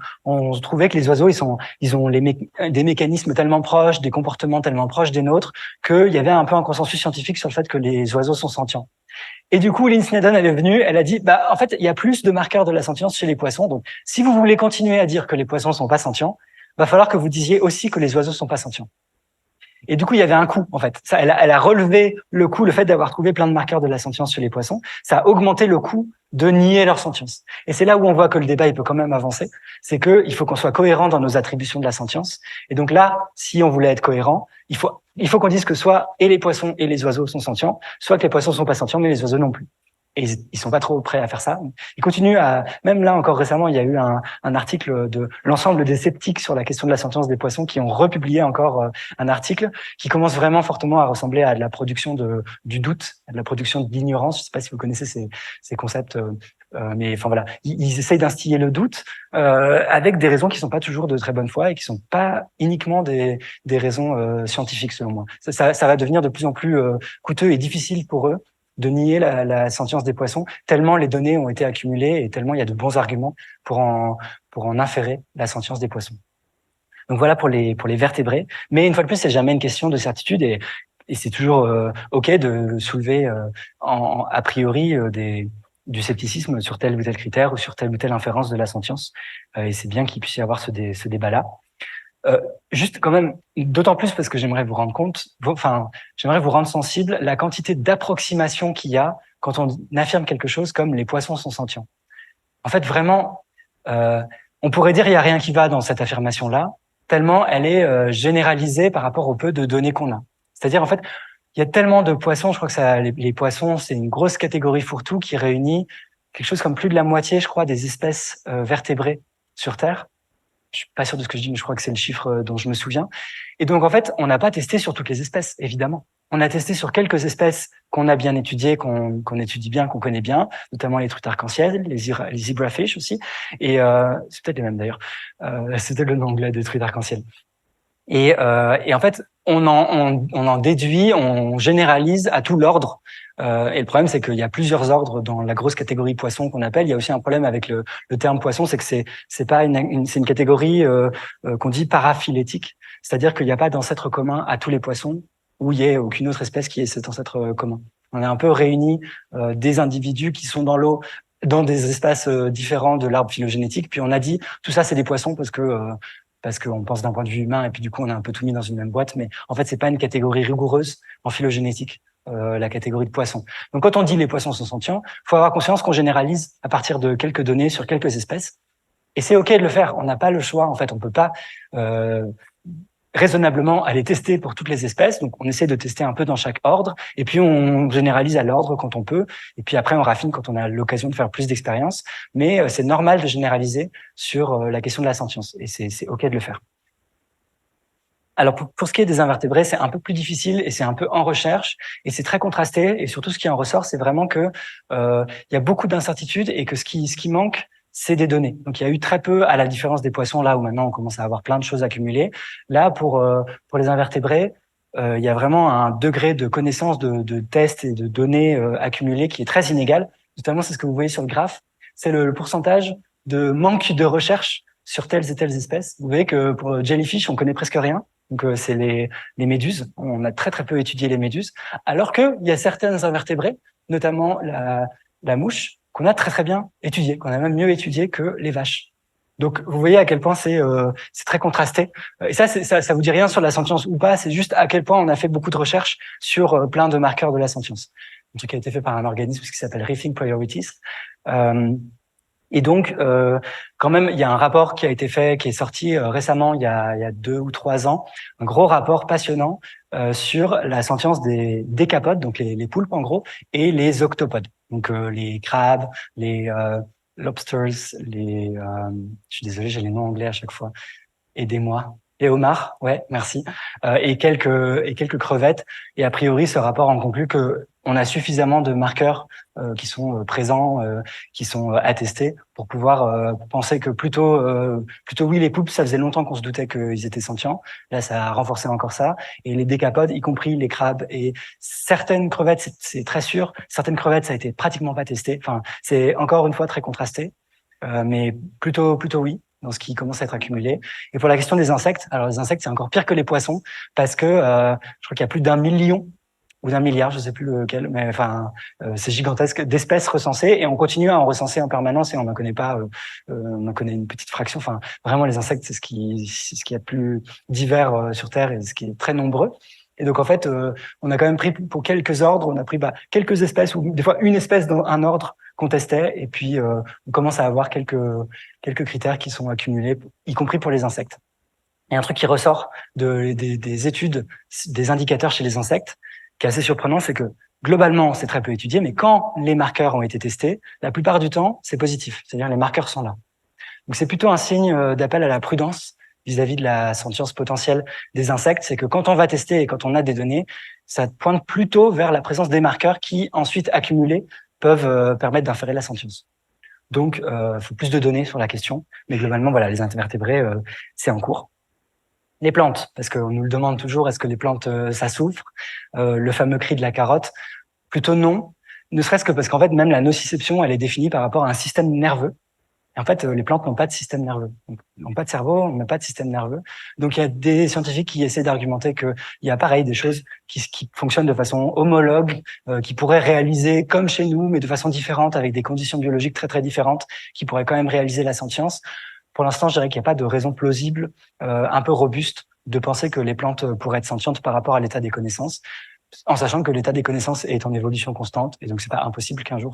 trouvait que les oiseaux, ils ont des mécanismes tellement proches, des comportements tellement proches des nôtres, qu'il y avait un peu un consensus scientifique sur le fait que les oiseaux sont sentients. Et du coup, Lynn Snedden, elle est venue, elle a dit, en fait, il y a plus de marqueurs de la sentience chez les poissons. Donc, si vous voulez continuer à dire que les poissons sont pas sentients, va falloir que vous disiez aussi que les oiseaux sont pas sentients. Et du coup, il y avait un coût, en fait. Ça, elle a relevé le coût, le fait d'avoir trouvé plein de marqueurs de la sentience chez les poissons. Ça a augmenté le coût de nier leur sentience. Et c'est là où on voit que le débat, il peut quand même avancer. C'est que il faut qu'on soit cohérent dans nos attributions de la sentience. Et donc là, si on voulait être cohérent, il faut qu'on dise que soit et les poissons et les oiseaux sont sentients, soit que les poissons sont pas sentients, mais les oiseaux non plus. Et ils sont pas trop prêts à faire ça. Ils continuent même là encore récemment, il y a eu un article de l'ensemble des sceptiques sur la question de la sentience des poissons qui ont republié encore un article qui commence vraiment fortement à ressembler à de la production du doute, à de la production de l'ignorance. Je sais pas si vous connaissez ces concepts, mais enfin voilà, ils essayent d'instiller le doute avec des raisons qui sont pas toujours de très bonne foi et qui sont pas uniquement des raisons scientifiques selon moi. Ça va devenir de plus en plus coûteux et difficile pour eux de nier la sentience des poissons, tellement les données ont été accumulées et tellement il y a de bons arguments pour en inférer la sentience des poissons. Donc voilà pour les vertébrés. Mais une fois de plus, c'est jamais une question de certitude et c'est toujours ok de soulever a priori du scepticisme sur tel ou tel critère ou sur telle ou telle inférence de la sentience. Et c'est bien qu'il puisse y avoir ce débat-là. Juste quand même, d'autant plus parce que j'aimerais vous rendre sensible la quantité d'approximations qu'il y a quand on affirme quelque chose comme les poissons sont sentients. En fait, vraiment, on pourrait dire il y a rien qui va dans cette affirmation-là, tellement elle est généralisée par rapport au peu de données qu'on a. C'est-à-dire, en fait, il y a tellement de poissons, je crois que les poissons, c'est une grosse catégorie fourre-tout qui réunit quelque chose comme plus de la moitié, je crois, des espèces vertébrées sur Terre. Je suis pas sûr de ce que je dis, mais je crois que c'est le chiffre dont je me souviens. Et donc, en fait, on n'a pas testé sur toutes les espèces, évidemment. On a testé sur quelques espèces qu'on a bien étudiées, qu'on étudie bien, qu'on connaît bien, notamment les truites arc-en-ciel, les zebrafish aussi. Et c'est peut-être les mêmes d'ailleurs. C'était le nom anglais des truites arc-en-ciel. Et en fait, on en déduit, on généralise à tout l'ordre. Et le problème, c'est qu'il y a plusieurs ordres dans la grosse catégorie poisson qu'on appelle. Il y a aussi un problème avec le terme poisson, c'est que c'est pas c'est une catégorie qu'on dit paraphylétique, c'est-à-dire qu'il n'y a pas d'ancêtre commun à tous les poissons, où il y a aucune autre espèce qui ait cet ancêtre commun. On a un peu réuni des individus qui sont dans l'eau, dans des espaces différents de l'arbre phylogénétique. Puis on a dit, tout ça, c'est des poissons parce qu'on pense d'un point de vue humain, et puis du coup, on a un peu tout mis dans une même boîte. Mais en fait, c'est pas une catégorie rigoureuse en phylogénétique, la catégorie de poissons. Donc, quand on dit les poissons sont sentients, faut avoir conscience qu'on généralise à partir de quelques données sur quelques espèces. Et c'est OK de le faire. On n'a pas le choix. En fait, on peut pas raisonnablement aller tester pour toutes les espèces. Donc, on essaie de tester un peu dans chaque ordre. Et puis, on généralise à l'ordre quand on peut. Et puis après, on raffine quand on a l'occasion de faire plus d'expériences. Mais c'est normal de généraliser sur la question de la sentience. Et c'est OK de le faire. Alors, pour ce qui est des invertébrés, c'est un peu plus difficile et c'est un peu en recherche et c'est très contrasté. Et surtout, ce qui en ressort, c'est vraiment que il y a beaucoup d'incertitudes et que ce qui manque, c'est des données. Donc, il y a eu très peu, à la différence des poissons, là où maintenant on commence à avoir plein de choses accumulées. Là, pour les invertébrés, il y a vraiment un degré de connaissance de tests et de données accumulées qui est très inégal. Notamment, c'est ce que vous voyez sur le graphe. C'est le pourcentage de manque de recherche sur telles et telles espèces. Vous voyez que pour jellyfish, on connaît presque rien. Donc, c'est les méduses. On a très, très peu étudié les méduses. Alors qu'il y a certains invertébrés, notamment la mouche, qu'on a très, très bien étudié, qu'on a même mieux étudié que les vaches. Donc, vous voyez à quel point c'est très contrasté. Et ça vous dit rien sur la sentience ou pas. C'est juste à quel point on a fait beaucoup de recherches sur plein de marqueurs de la sentience. Un truc qui a été fait par un organisme qui s'appelle Rethink Priorities. Et donc, quand même, il y a un rapport qui a été fait, qui est sorti récemment, il y a 2 ou 3 ans, un gros rapport passionnant sur la sentience des décapodes, donc les poulpes en gros, et les octopodes, donc les crabes, les lobsters, je suis désolé, j'ai les noms anglais à chaque fois. Aidez-moi. Les homards, ouais, merci. Et quelques crevettes. Et a priori, ce rapport en conclut que on a suffisamment de marqueurs qui sont présents, qui sont attestés pour pouvoir penser que plutôt oui, les poulpes, ça faisait longtemps qu'on se doutait qu'ils étaient sentients. Là, ça a renforcé encore ça. Et les décapodes, y compris les crabes et certaines crevettes, c'est très sûr. Certaines crevettes, ça a été pratiquement pas testé. Enfin, c'est encore une fois très contrasté, mais plutôt oui dans ce qui commence à être accumulé. Et pour la question des insectes, alors les insectes, c'est encore pire que les poissons, parce que je crois qu'il y a plus d'1 million ou d'1 milliard, je sais plus lequel, mais enfin, c'est gigantesque, d'espèces recensées, et on continue à en recenser en permanence, et on n'en connaît pas, on en connaît une petite fraction. Enfin, vraiment, les insectes, c'est ce qui est a de plus divers sur Terre, et ce qui est très nombreux. Et donc, en fait, on a quand même pris pour quelques ordres, on a pris quelques espèces, ou des fois une espèce dans un ordre qu'on testait, et puis on commence à avoir quelques critères qui sont accumulés, y compris pour les insectes. Et un truc qui ressort des études, des indicateurs chez les insectes, qui est assez surprenant, c'est que globalement, c'est très peu étudié, mais quand les marqueurs ont été testés, la plupart du temps, c'est positif. C'est-à-dire les marqueurs sont là. Donc c'est plutôt un signe d'appel à la prudence vis-à-vis de la sentience potentielle des insectes. C'est que quand on va tester et quand on a des données, ça pointe plutôt vers la présence des marqueurs qui, ensuite accumulés, peuvent permettre d'inférer la sentience. Donc, il faut plus de données sur la question. Mais globalement, voilà, les invertébrés, c'est en cours. Les plantes, parce qu'on nous le demande toujours, est-ce que les plantes, ça souffre? Le fameux cri de la carotte, plutôt non. Ne serait-ce que parce qu'en fait, même la nociception, elle est définie par rapport à un système nerveux. Et en fait, les plantes n'ont pas de système nerveux. Donc, n'ont pas de cerveau, n'ont pas de système nerveux. Donc, il y a des scientifiques qui essaient d'argumenter qu'il y a pareil des choses qui fonctionnent de façon homologue, qui pourraient réaliser comme chez nous, mais de façon différente, avec des conditions biologiques très, très différentes, qui pourraient quand même réaliser la sentience. Pour l'instant, je dirais qu'il n'y a pas de raison plausible, un peu robuste, de penser que les plantes pourraient être sentientes par rapport à l'état des connaissances, en sachant que l'état des connaissances est en évolution constante, et donc c'est pas impossible qu'un jour,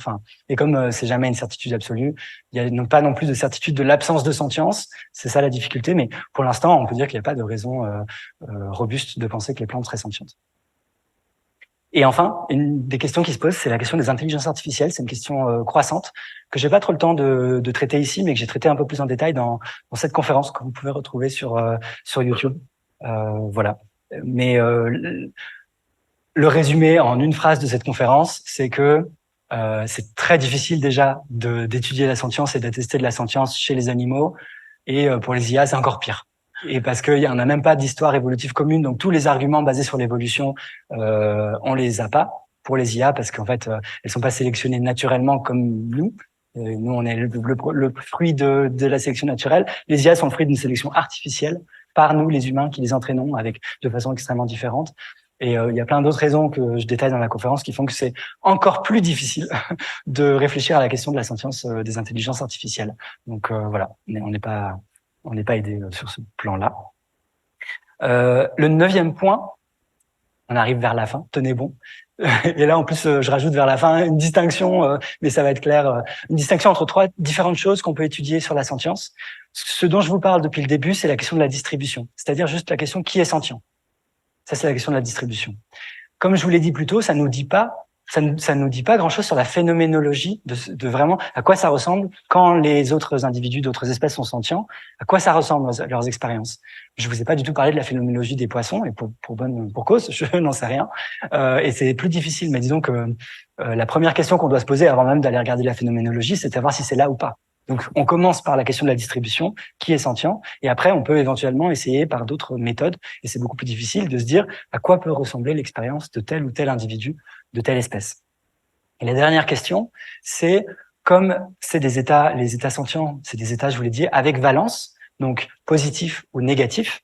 et comme c'est jamais une certitude absolue, il y a pas non plus de certitude de l'absence de sentience, c'est ça la difficulté, mais pour l'instant, on peut dire qu'il n'y a pas de raison robuste de penser que les plantes seraient sentientes. Et enfin, une des questions qui se posent, c'est la question des intelligences artificielles. C'est une question croissante que j'ai pas trop le temps de traiter ici, mais que j'ai traité un peu plus en détail dans cette conférence que vous pouvez retrouver sur YouTube. Voilà. Mais le résumé en une phrase de cette conférence, c'est que c'est très difficile déjà d'étudier la sentience et d'attester de la sentience chez les animaux. Et pour les IA, c'est encore pire. Et parce qu'il y en a même pas d'histoire évolutive commune, donc tous les arguments basés sur l'évolution, on les a pas pour les IA parce qu'en fait, elles sont pas sélectionnées naturellement comme nous. Nous, on est le fruit de la sélection naturelle. Les IA sont le fruit d'une sélection artificielle par nous, les humains, qui les entraînons de façon extrêmement différente. Et il y a plein d'autres raisons que je détaille dans la conférence qui font que c'est encore plus difficile de réfléchir à la question de la sentience des intelligences artificielles. Donc voilà, on n'est pas aidé sur ce plan-là. Le 9e point, on arrive vers la fin, tenez bon. Et là, en plus, je rajoute vers la fin une distinction, mais ça va être clair, une distinction entre 3 différentes choses qu'on peut étudier sur la sentience. Ce dont je vous parle depuis le début, c'est la question de la distribution, c'est-à-dire juste la question qui est sentient. Ça, c'est la question de la distribution. Comme je vous l'ai dit plus tôt, ça nous dit pas grand-chose sur la phénoménologie de vraiment à quoi ça ressemble quand les autres individus d'autres espèces sont sentients, à quoi ça ressemble leurs expériences. Je vous ai pas du tout parlé de la phénoménologie des poissons, et pour cause, je n'en sais rien. Et c'est plus difficile, mais disons que la première question qu'on doit se poser avant même d'aller regarder la phénoménologie, c'est de savoir si c'est là ou pas. Donc, on commence par la question de la distribution, qui est sentient, et après, on peut éventuellement essayer par d'autres méthodes, et c'est beaucoup plus difficile de se dire à quoi peut ressembler l'expérience de tel ou tel individu de telle espèce. Et la dernière question, c'est comme c'est des états, les états sentients, c'est des états, je vous l'ai dit, avec valence, donc positif ou négatif,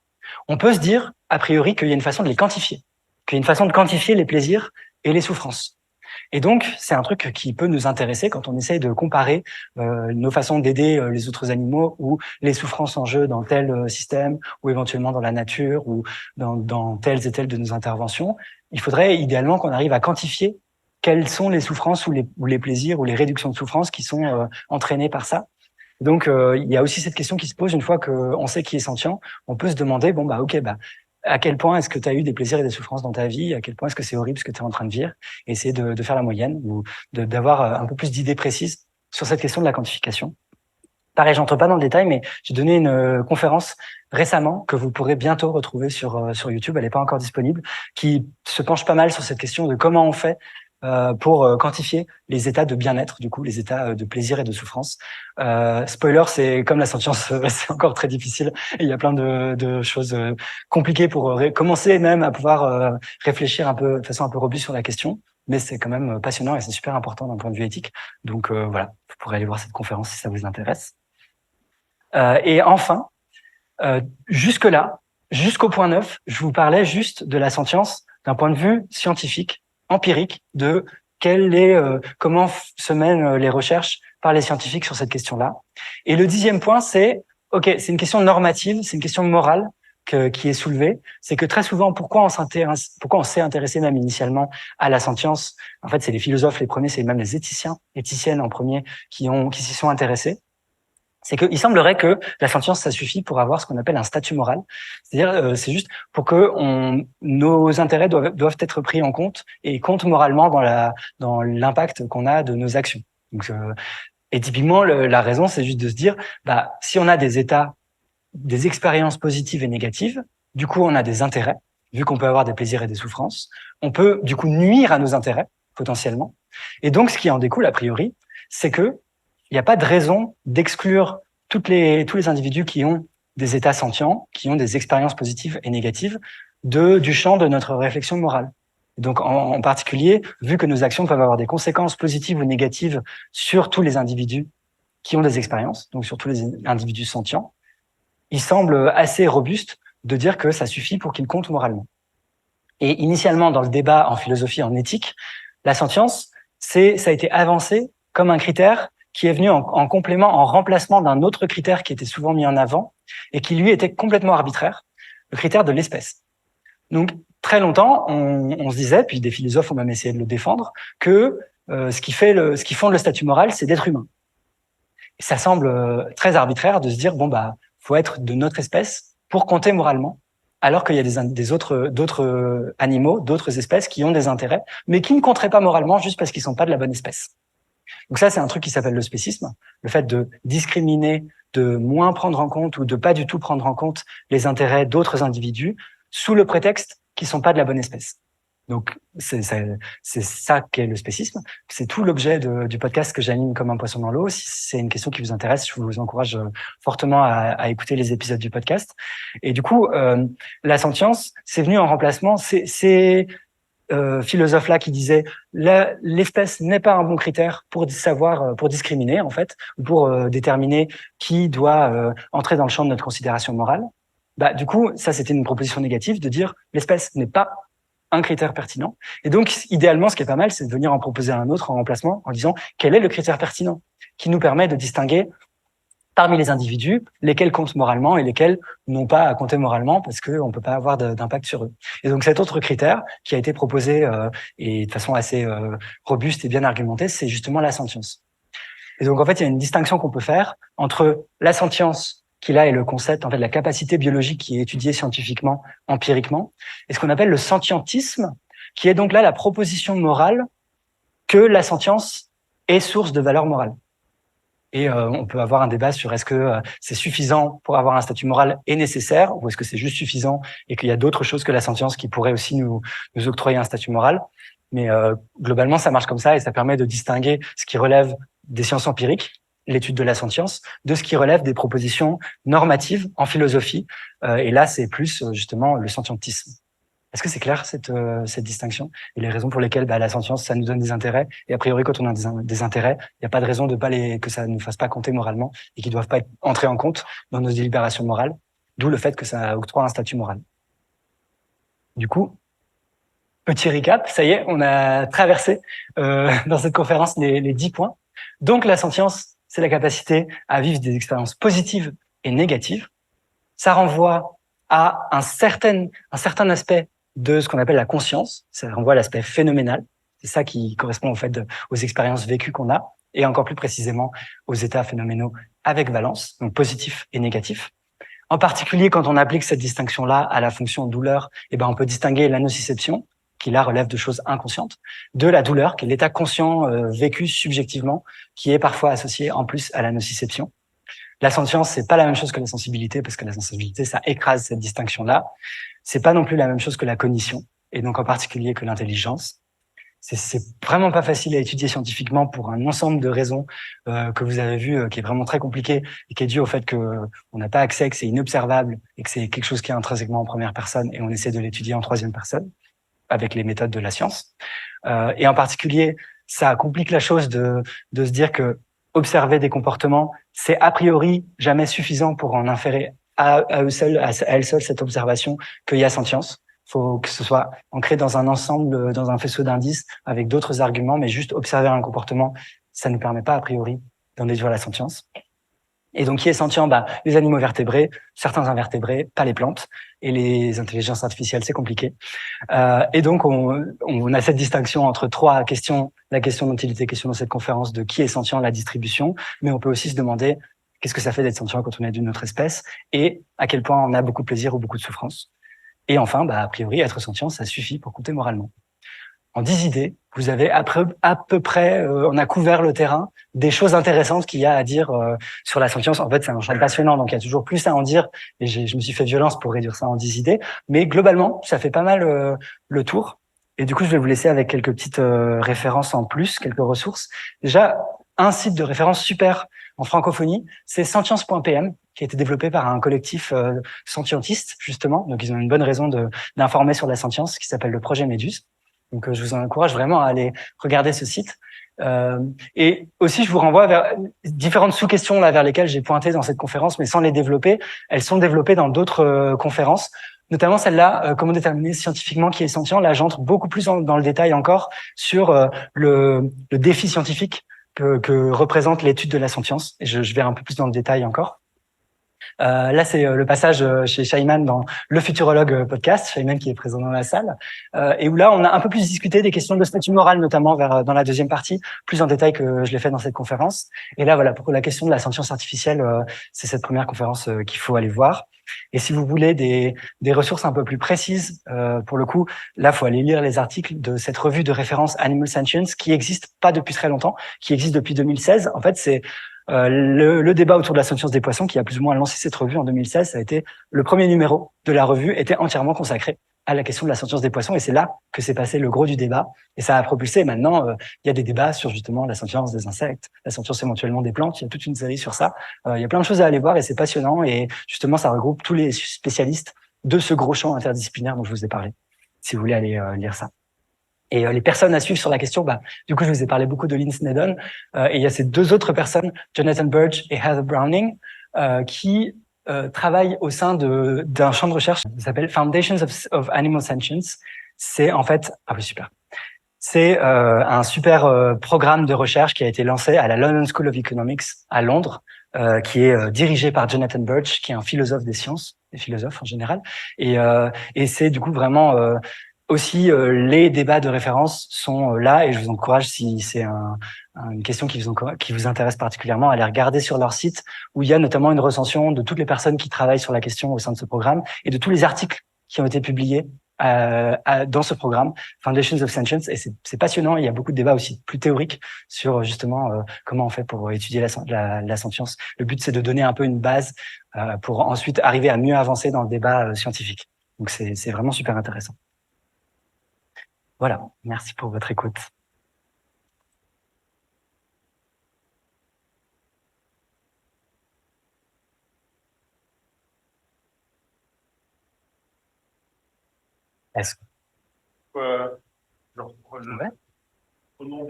on peut se dire, a priori, qu'il y a une façon de les quantifier, qu'il y a une façon de quantifier les plaisirs et les souffrances. Et donc, c'est un truc qui peut nous intéresser quand on essaye de comparer nos façons d'aider les autres animaux ou les souffrances en jeu dans tel système ou éventuellement dans la nature ou dans telles et telles de nos interventions. Il faudrait idéalement qu'on arrive à quantifier quelles sont les souffrances ou les plaisirs ou les réductions de souffrance qui sont entraînées par ça. Donc, il y a aussi cette question qui se pose une fois qu'on sait qui est sentient. On peut se demander, bon, à quel point est-ce que tu as eu des plaisirs et des souffrances dans ta vie? À quel point est-ce que c'est horrible ce que tu es en train de vivre? Et essayer de faire la moyenne ou d'avoir un peu plus d'idées précises sur cette question de la quantification. Pareil, j'entre pas dans le détail, mais j'ai donné une conférence récemment que vous pourrez bientôt retrouver sur YouTube. Elle n'est pas encore disponible, qui se penche pas mal sur cette question de comment on fait pour quantifier les états de bien-être, du coup, les états de plaisir et de souffrance. Spoiler, c'est comme la sentience, c'est encore très difficile. Et il y a plein de choses compliquées pour commencer même à pouvoir réfléchir un peu de façon un peu robuste sur la question. Mais c'est quand même passionnant et c'est super important d'un point de vue éthique. Donc voilà, vous pourrez aller voir cette conférence si ça vous intéresse. Et enfin, jusque-là, jusqu'au point 9, je vous parlais juste de la sentience d'un point de vue scientifique, empirique, de comment se mènent les recherches par les scientifiques sur cette question-là. Et le 10e point, c'est une question normative, c'est une question morale qui est soulevée. C'est que très souvent, pourquoi on s'est intéressé même initialement à la sentience? En fait, c'est les philosophes les premiers, c'est même les éthiciennes en premier qui s'y sont intéressés. C'est qu'il semblerait que la sentience, ça suffit pour avoir ce qu'on appelle un statut moral. C'est-à-dire, c'est juste pour que nos intérêts doivent être pris en compte et comptent moralement dans l'impact qu'on a de nos actions. Donc, et typiquement, la raison, c'est juste de se dire, si on a des expériences positives et négatives, du coup, on a des intérêts, vu qu'on peut avoir des plaisirs et des souffrances. On peut, du coup, nuire à nos intérêts, potentiellement. Et donc, ce qui en découle, a priori, c'est que il n'y a pas de raison d'exclure tous les individus qui ont des états sentients, qui ont des expériences positives et négatives, du champ de notre réflexion morale. Donc, en particulier, vu que nos actions peuvent avoir des conséquences positives ou négatives sur tous les individus qui ont des expériences, donc sur tous les individus sentients, il semble assez robuste de dire que ça suffit pour qu'ils comptent moralement. Et initialement, dans le débat en philosophie, en éthique, la sentience, ça a été avancé comme un critère qui est venu en complément, en remplacement d'un autre critère qui était souvent mis en avant et qui, lui, était complètement arbitraire, le critère de l'espèce. Donc, très longtemps, on se disait, puis des philosophes ont même essayé de le défendre, que ce qui fonde le statut moral, c'est d'être humain. Et ça semble très arbitraire de se dire, faut être de notre espèce pour compter moralement, alors qu'il y a d'autres animaux, d'autres espèces qui ont des intérêts, mais qui ne compteraient pas moralement juste parce qu'ils sont pas de la bonne espèce. Donc ça, c'est un truc qui s'appelle le spécisme, le fait de discriminer, de moins prendre en compte ou de pas du tout prendre en compte les intérêts d'autres individus sous le prétexte qu'ils sont pas de la bonne espèce. Donc c'est ça qu'est le spécisme. C'est tout l'objet du podcast que j'anime comme un poisson dans l'eau. Si c'est une question qui vous intéresse, je vous encourage fortement à écouter les épisodes du podcast. Et du coup, la sentience, c'est venu en remplacement. C'est philosophe-là qui disait l'espèce n'est pas un bon critère pour savoir, pour discriminer en fait, ou pour déterminer qui doit entrer dans le champ de notre considération morale. Du coup, ça c'était une proposition négative de dire l'espèce n'est pas un critère pertinent. Et donc, idéalement, ce qui est pas mal, c'est de venir en proposer un autre en remplacement en disant quel est le critère pertinent qui nous permet de distinguer parmi les individus, lesquels comptent moralement et lesquels n'ont pas à compter moralement parce qu'on ne peut pas avoir d'impact sur eux. Et donc cet autre critère qui a été proposé et de façon assez robuste et bien argumentée, c'est justement la sentience. Et donc en fait, il y a une distinction qu'on peut faire entre la sentience, qui là est le concept, en fait, la capacité biologique qui est étudiée scientifiquement, empiriquement, et ce qu'on appelle le sentientisme, qui est donc là la proposition morale que la sentience est source de valeur morale. Et on peut avoir un débat sur est-ce que c'est suffisant pour avoir un statut moral et nécessaire, ou est-ce que c'est juste suffisant et qu'il y a d'autres choses que la sentience qui pourraient aussi nous octroyer un statut moral. Mais globalement, ça marche comme ça et ça permet de distinguer ce qui relève des sciences empiriques, l'étude de la sentience, de ce qui relève des propositions normatives en philosophie. Et là, c'est plus justement le sentientisme. Est-ce que c'est clair cette distinction et les raisons pour lesquelles la sentience ça nous donne des intérêts et a priori quand on a des intérêts, il n'y a pas de raison de pas que ça ne nous fasse pas compter moralement et qu'ils doivent pas être entrés en compte dans nos délibérations morales, d'où le fait que ça octroie un statut moral. Du coup, petit recap, ça y est, on a traversé dans cette conférence les 10 points. Donc la sentience, c'est la capacité à vivre des expériences positives et négatives. Ça renvoie à un certain aspect de ce qu'on appelle la conscience. Ça renvoie à l'aspect phénoménal. C'est ça qui correspond au fait aux expériences vécues qu'on a, et encore plus précisément aux états phénoménaux avec valence, donc positif et négatif. En particulier, quand on applique cette distinction-là à la fonction douleur, on peut distinguer la nociception, qui là relève de choses inconscientes, de la douleur, qui est l'état conscient vécu subjectivement, qui est parfois associé en plus à la nociception. La sentience, c'est pas la même chose que la sensibilité, parce que la sensibilité, ça écrase cette distinction-là. C'est pas non plus la même chose que la cognition, et donc en particulier que l'intelligence. C'est vraiment pas facile à étudier scientifiquement pour un ensemble de raisons que vous avez vu, qui est vraiment très compliqué et qui est dû au fait que on n'a pas accès, que c'est inobservable et que c'est quelque chose qui est intrinsèquement en première personne, et on essaie de l'étudier en troisième personne avec les méthodes de la science. Et en particulier, ça complique la chose de se dire que observer des comportements, c'est a priori jamais suffisant pour en inférer à elle seule cette observation qu'il y a sentience. Il faut que ce soit ancré dans un ensemble, dans un faisceau d'indices avec d'autres arguments, mais juste observer un comportement, ça ne permet pas a priori d'en déduire la sentience. Et donc, qui est sentient? Les animaux vertébrés, certains invertébrés, pas les plantes, et les intelligences artificielles, c'est compliqué. Et donc, on a cette distinction entre trois questions, la question dont il était question dans cette conférence de qui est sentient, la distribution, mais on peut aussi se demander qu'est-ce que ça fait d'être sentient quand on est d'une autre espèce, et à quel point on a beaucoup de plaisir ou beaucoup de souffrance. Et enfin, a priori, être sentient, ça suffit pour compter moralement. En 10 idées, vous avez à peu près, on a couvert le terrain des choses intéressantes qu'il y a à dire sur la sentience. En fait, c'est un champ passionnant, donc il y a toujours plus à en dire. Et je me suis fait violence pour réduire ça en 10 idées. Mais globalement, ça fait pas mal le tour. Et du coup, je vais vous laisser avec quelques petites références en plus, quelques ressources. Déjà, un site de référence super en francophonie, c'est sentience.pm, qui a été développé par un collectif sentientiste, justement. Donc, ils ont une bonne raison d'informer sur la sentience, qui s'appelle le projet Méduse. Donc, je vous encourage vraiment à aller regarder ce site. Et aussi, je vous renvoie vers différentes sous-questions là vers lesquelles j'ai pointé dans cette conférence, mais sans les développer. Elles sont développées dans d'autres conférences, notamment celle-là, comment déterminer scientifiquement qui est sentient. Là, j'entre beaucoup plus dans le détail encore sur le défi scientifique que représente l'étude de la sentience. Et je vais un peu plus dans le détail encore. Là, c'est le passage chez Shaiman dans le Futurologue podcast, Shaiman qui est présent dans la salle, et où là, on a un peu plus discuté des questions de statut moral, notamment dans la deuxième partie, plus en détail que je l'ai fait dans cette conférence. Et là, voilà, pour la question de la sentience artificielle, c'est cette première conférence qu'il faut aller voir. Et si vous voulez des ressources un peu plus précises, pour le coup, là, faut aller lire les articles de cette revue de référence Animal Sentience, qui existe pas depuis très longtemps, qui existe depuis 2016. En fait, c'est le débat autour de la sentience des poissons qui a plus ou moins lancé cette revue en 2016, ça a été le premier numéro de la revue, était entièrement consacré à la question de la sentience des poissons, et c'est là que s'est passé le gros du débat, et ça a propulsé. Maintenant, il y a des débats sur justement la sentience des insectes, la sentience éventuellement des plantes, il y a toute une série sur ça. Il y a plein de choses à aller voir et c'est passionnant, et justement ça regroupe tous les spécialistes de ce gros champ interdisciplinaire dont je vous ai parlé, si vous voulez aller lire ça. Et les personnes à suivre sur la question, du coup, je vous ai parlé beaucoup de Lynn Snedden, et il y a ces deux autres personnes, Jonathan Burge et Heather Browning, qui travaillent au sein d'un champ de recherche qui s'appelle Foundations of Animal Sentience. c'est en fait... Ah oui, super. C'est un super programme de recherche qui a été lancé à la London School of Economics à Londres, qui est dirigé par Jonathan Birch, qui est un philosophe des sciences, des philosophes en général. Et c'est du coup vraiment aussi les débats de référence sont là, et je vous encourage, si c'est une question qui vous intéresse particulièrement, à aller regarder sur leur site, où il y a notamment une recension de toutes les personnes qui travaillent sur la question au sein de ce programme et de tous les articles qui ont été publiés dans ce programme, Foundations of Sentience, et c'est passionnant. Il y a beaucoup de débats aussi plus théoriques sur justement comment on fait pour étudier la sentience. Le but, c'est de donner un peu une base pour ensuite arriver à mieux avancer dans le débat scientifique. Donc c'est vraiment super intéressant. Voilà, merci pour votre écoute. Est-ce que Je reprends ouais. au nom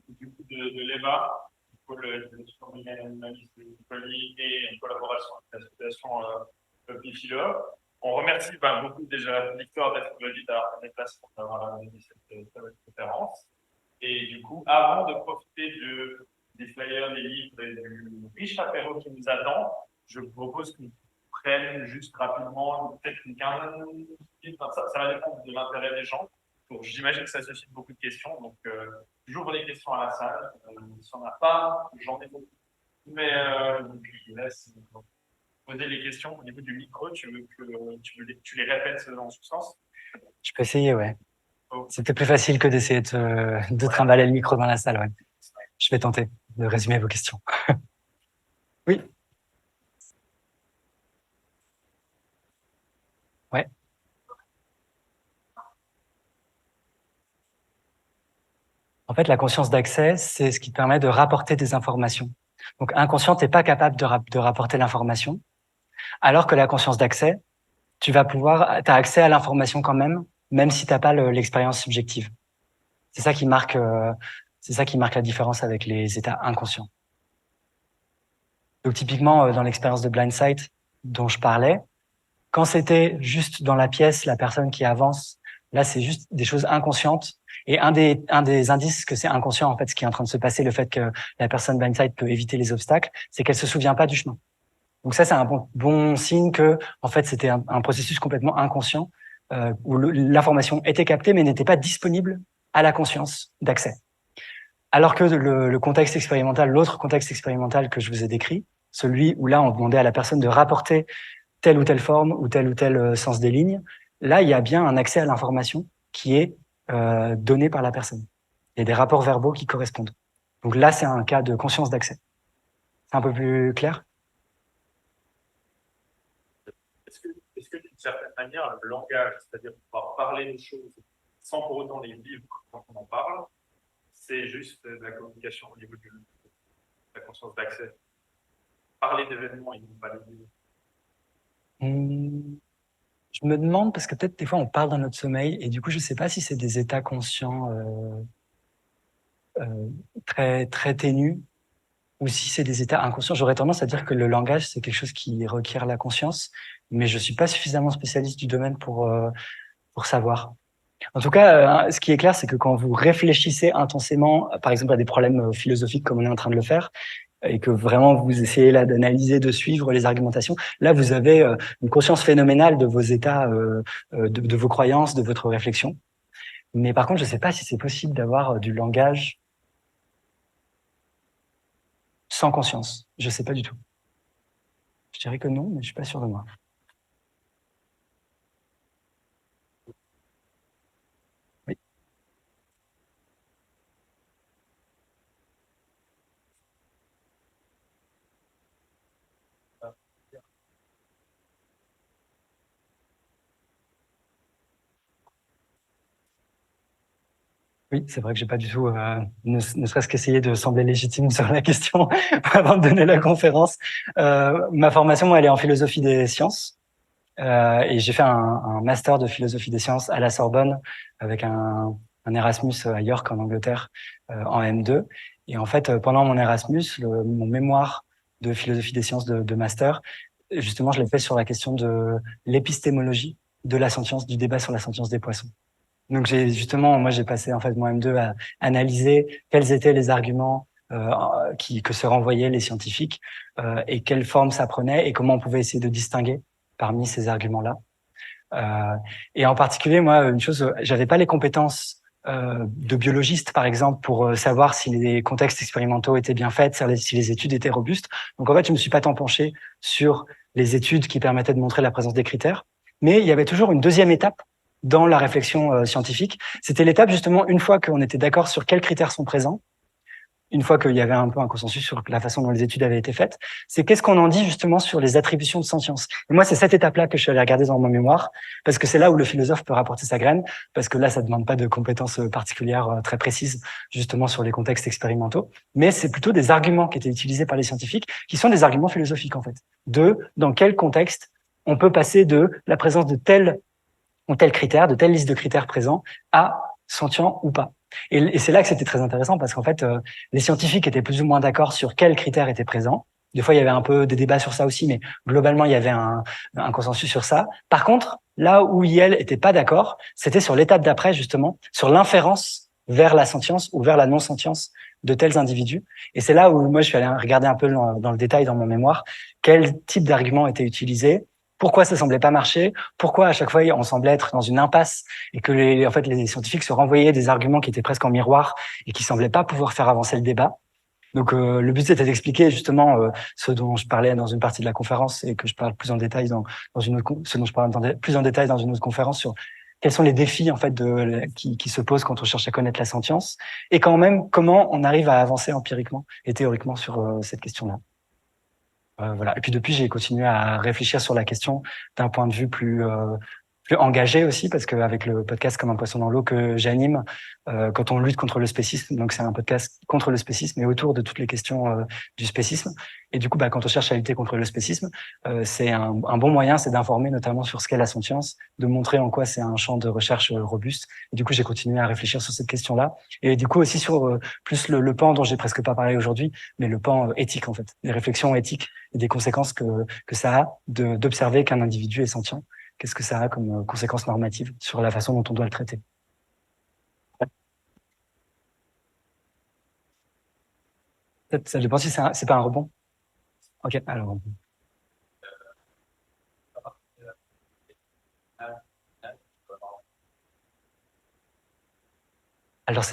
du coup de l'EVA, le surveillant animaliste de Montpellier et en collaboration avec l'association Pifilo. On remercie beaucoup déjà Victor d'être venu d'avoir fait déplacement d'avoir organisé cette conférence. Et du coup, avant de profiter des flyers, des livres et du riche apéro qui nous attend, je vous propose qu'on prenne juste rapidement peut-être une quinzaine de minutes. Ça va dépendre de l'intérêt des gens. J'imagine que ça suscite beaucoup de questions, donc j'ouvre les questions à la salle. Si on n'a pas, j'en ai beaucoup. Mais je laisse poser les questions au niveau du micro. Tu veux que tu les répètes en substance? Je peux essayer, ouais. Oh. C'était plus facile que d'essayer de trimballer le micro dans la salle, ouais. Je vais tenter de résumer vos questions. Oui. Ouais. En fait, la conscience d'accès, c'est ce qui permet de rapporter des informations. Donc, inconscient, t'es pas capable de rapporter l'information, alors que la conscience d'accès, t'as accès à l'information quand même si t'as pas l'expérience subjective. C'est ça qui marque la différence avec les états inconscients. Donc, typiquement, dans l'expérience de Blind Sight dont je parlais, quand c'était juste dans la pièce, la personne qui avance, là, c'est juste des choses inconscientes. Et un des indices que c'est inconscient, en fait, ce qui est en train de se passer, le fait que la personne blindsight peut éviter les obstacles, c'est qu'elle se souvient pas du chemin. Donc ça, c'est un bon signe que, en fait, c'était un processus complètement inconscient, où l'information était captée, mais n'était pas disponible à la conscience d'accès. Alors que le contexte expérimental, l'autre contexte expérimental que je vous ai décrit, celui où là, on demandait à la personne de rapporter telle ou telle forme ou tel sens des lignes, là, il y a bien un accès à l'information qui est donné par la personne. Il y a des rapports verbaux qui correspondent. Donc là, c'est un cas de conscience d'accès. C'est un peu plus clair? Est-ce que d'une certaine manière, le langage, c'est-à-dire pouvoir parler des choses sans pour autant les vivre quand on en parle, c'est juste de la communication au niveau de la conscience d'accès? Parler d'événements et non pas les vivre. Je me demande, parce que peut-être des fois on parle dans notre sommeil, et du coup je sais pas si c'est des états conscients très, très ténus, ou si c'est des états inconscients. J'aurais tendance à dire que le langage, c'est quelque chose qui requiert la conscience, mais je suis pas suffisamment spécialiste du domaine pour savoir. En tout cas, ce qui est clair, c'est que quand vous réfléchissez intensément, par exemple, à des problèmes philosophiques comme on est en train de le faire, et que vraiment vous essayez là d'analyser, de suivre les argumentations, là vous avez une conscience phénoménale de vos états, de vos croyances, de votre réflexion. Mais par contre, je ne sais pas si c'est possible d'avoir du langage sans conscience. Je ne sais pas du tout. Je dirais que non, mais je suis pas sûr de moi. Oui. Oui, c'est vrai que j'ai pas du tout, ne serait-ce qu'essayé de sembler légitime sur la question avant de donner la conférence. Ma formation, moi, elle est en philosophie des sciences. Et j'ai fait un master de philosophie des sciences à la Sorbonne avec un Erasmus à York en Angleterre en M2. Et en fait, pendant mon Erasmus, mon mémoire de philosophie des sciences de master, justement, je l'ai fait sur la question de l'épistémologie de la sentience, du débat sur la sentience des poissons. Donc moi j'ai passé en fait mon M2 à analyser quels étaient les arguments que se renvoyaient les scientifiques et quelle forme ça prenait et comment on pouvait essayer de distinguer parmi ces arguments-là. Et en particulier, moi, une chose, j'avais pas les compétences de biologiste, par exemple, pour savoir si les contextes expérimentaux étaient bien faits, si les études étaient robustes. Donc, en fait, je me suis pas tant penché sur les études qui permettaient de montrer la présence des critères. Mais il y avait toujours une deuxième étape dans la réflexion scientifique. C'était l'étape, justement, une fois qu'on était d'accord sur quels critères sont présents, une fois qu'il y avait un peu un consensus sur la façon dont les études avaient été faites, c'est qu'est-ce qu'on en dit justement sur les attributions de sentience. Et moi, c'est cette étape-là que je suis allé regarder dans mon mémoire, parce que c'est là où le philosophe peut rapporter sa graine, parce que là, ça demande pas de compétences particulières très précises, justement sur les contextes expérimentaux, mais c'est plutôt des arguments qui étaient utilisés par les scientifiques, qui sont des arguments philosophiques en fait, dans quel contexte on peut passer de la présence de tel ou tel critère, de telle liste de critères présents, à sentient ou pas. Et c'est là que c'était très intéressant parce qu'en fait, les scientifiques étaient plus ou moins d'accord sur quels critères étaient présents. Des fois, il y avait un peu des débats sur ça aussi, mais globalement, il y avait un consensus sur ça. Par contre, là où Yale était pas d'accord, c'était sur l'étape d'après, justement, sur l'inférence vers la sentience ou vers la non-sentience de tels individus. Et c'est là où moi, je suis allé regarder un peu dans le détail dans mon mémoire quel type d'arguments étaient utilisés, pourquoi ça semblait pas marcher, pourquoi à chaque fois on semblait être dans une impasse et que en fait les scientifiques se renvoyaient des arguments qui étaient presque en miroir et qui semblaient pas pouvoir faire avancer le débat. Donc le but c'était d'expliquer justement ce dont je parlais dans une partie de la conférence et que je parle plus en détail dans une autre, ce dont je parle plus en détail dans une autre conférence sur quels sont les défis en fait qui se posent quand on cherche à connaître la sentience et quand même comment on arrive à avancer empiriquement et théoriquement sur cette question-là. Voilà. Et puis depuis, j'ai continué à réfléchir sur la question d'un point de vue plus engagé aussi, parce qu'avec le podcast Comme un poisson dans l'eau que j'anime, quand on lutte contre le spécisme, donc c'est un podcast contre le spécisme et autour de toutes les questions du spécisme. Et du coup, quand on cherche à lutter contre le spécisme, c'est un bon moyen, c'est d'informer notamment sur ce qu'est la sentience, de montrer en quoi c'est un champ de recherche robuste. Et du coup, j'ai continué à réfléchir sur cette question-là. Et du coup aussi sur plus le pan dont j'ai presque pas parlé aujourd'hui, mais le pan éthique en fait, les réflexions éthiques et des conséquences que ça a d'observer qu'un individu est sentient. Qu'est-ce que ça a comme conséquences normatives sur la façon dont on doit le traiter? Peut-être, ça dépend si c'est pas un rebond. Ok, alors. Alors,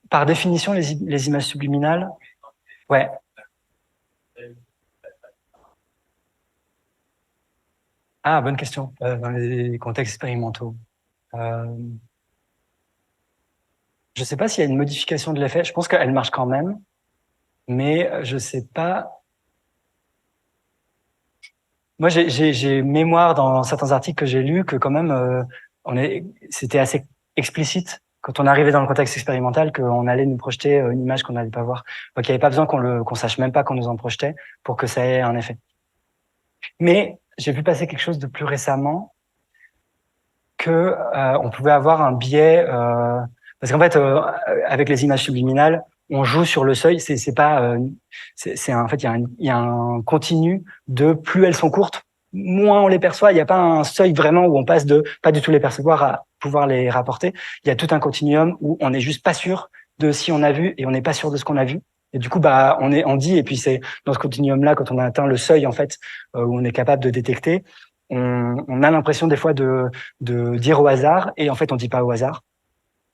par définition, les images subliminales, ouais. Ah, bonne question. Dans les contextes expérimentaux. Je sais pas s'il y a une modification de l'effet. Je pense qu'elle marche quand même, mais je sais pas. Moi, j'ai mémoire dans certains articles que j'ai lus que quand même, c'était assez explicite quand on arrivait dans le contexte expérimental qu'on allait nous projeter une image qu'on n'allait pas voir. Donc, il n'y avait pas besoin qu'on sache même pas qu'on nous en projetait pour que ça ait un effet. Mais j'ai vu passer quelque chose de plus récemment que on pouvait avoir un biais parce qu'en fait, avec les images subliminales, on joue sur le seuil. C'est pas, en fait, il y a un continu de plus elles sont courtes, moins on les perçoit. Il n'y a pas un seuil vraiment où on passe de pas du tout les percevoir à pouvoir les rapporter. Il y a tout un continuum où on n'est juste pas sûr de si on a vu et on n'est pas sûr de ce qu'on a vu. Et du coup, on dit, et puis c'est dans ce continuum-là, quand on a atteint le seuil, en fait, où on est capable de détecter, on a l'impression des fois de dire au hasard, et en fait, on dit pas au hasard.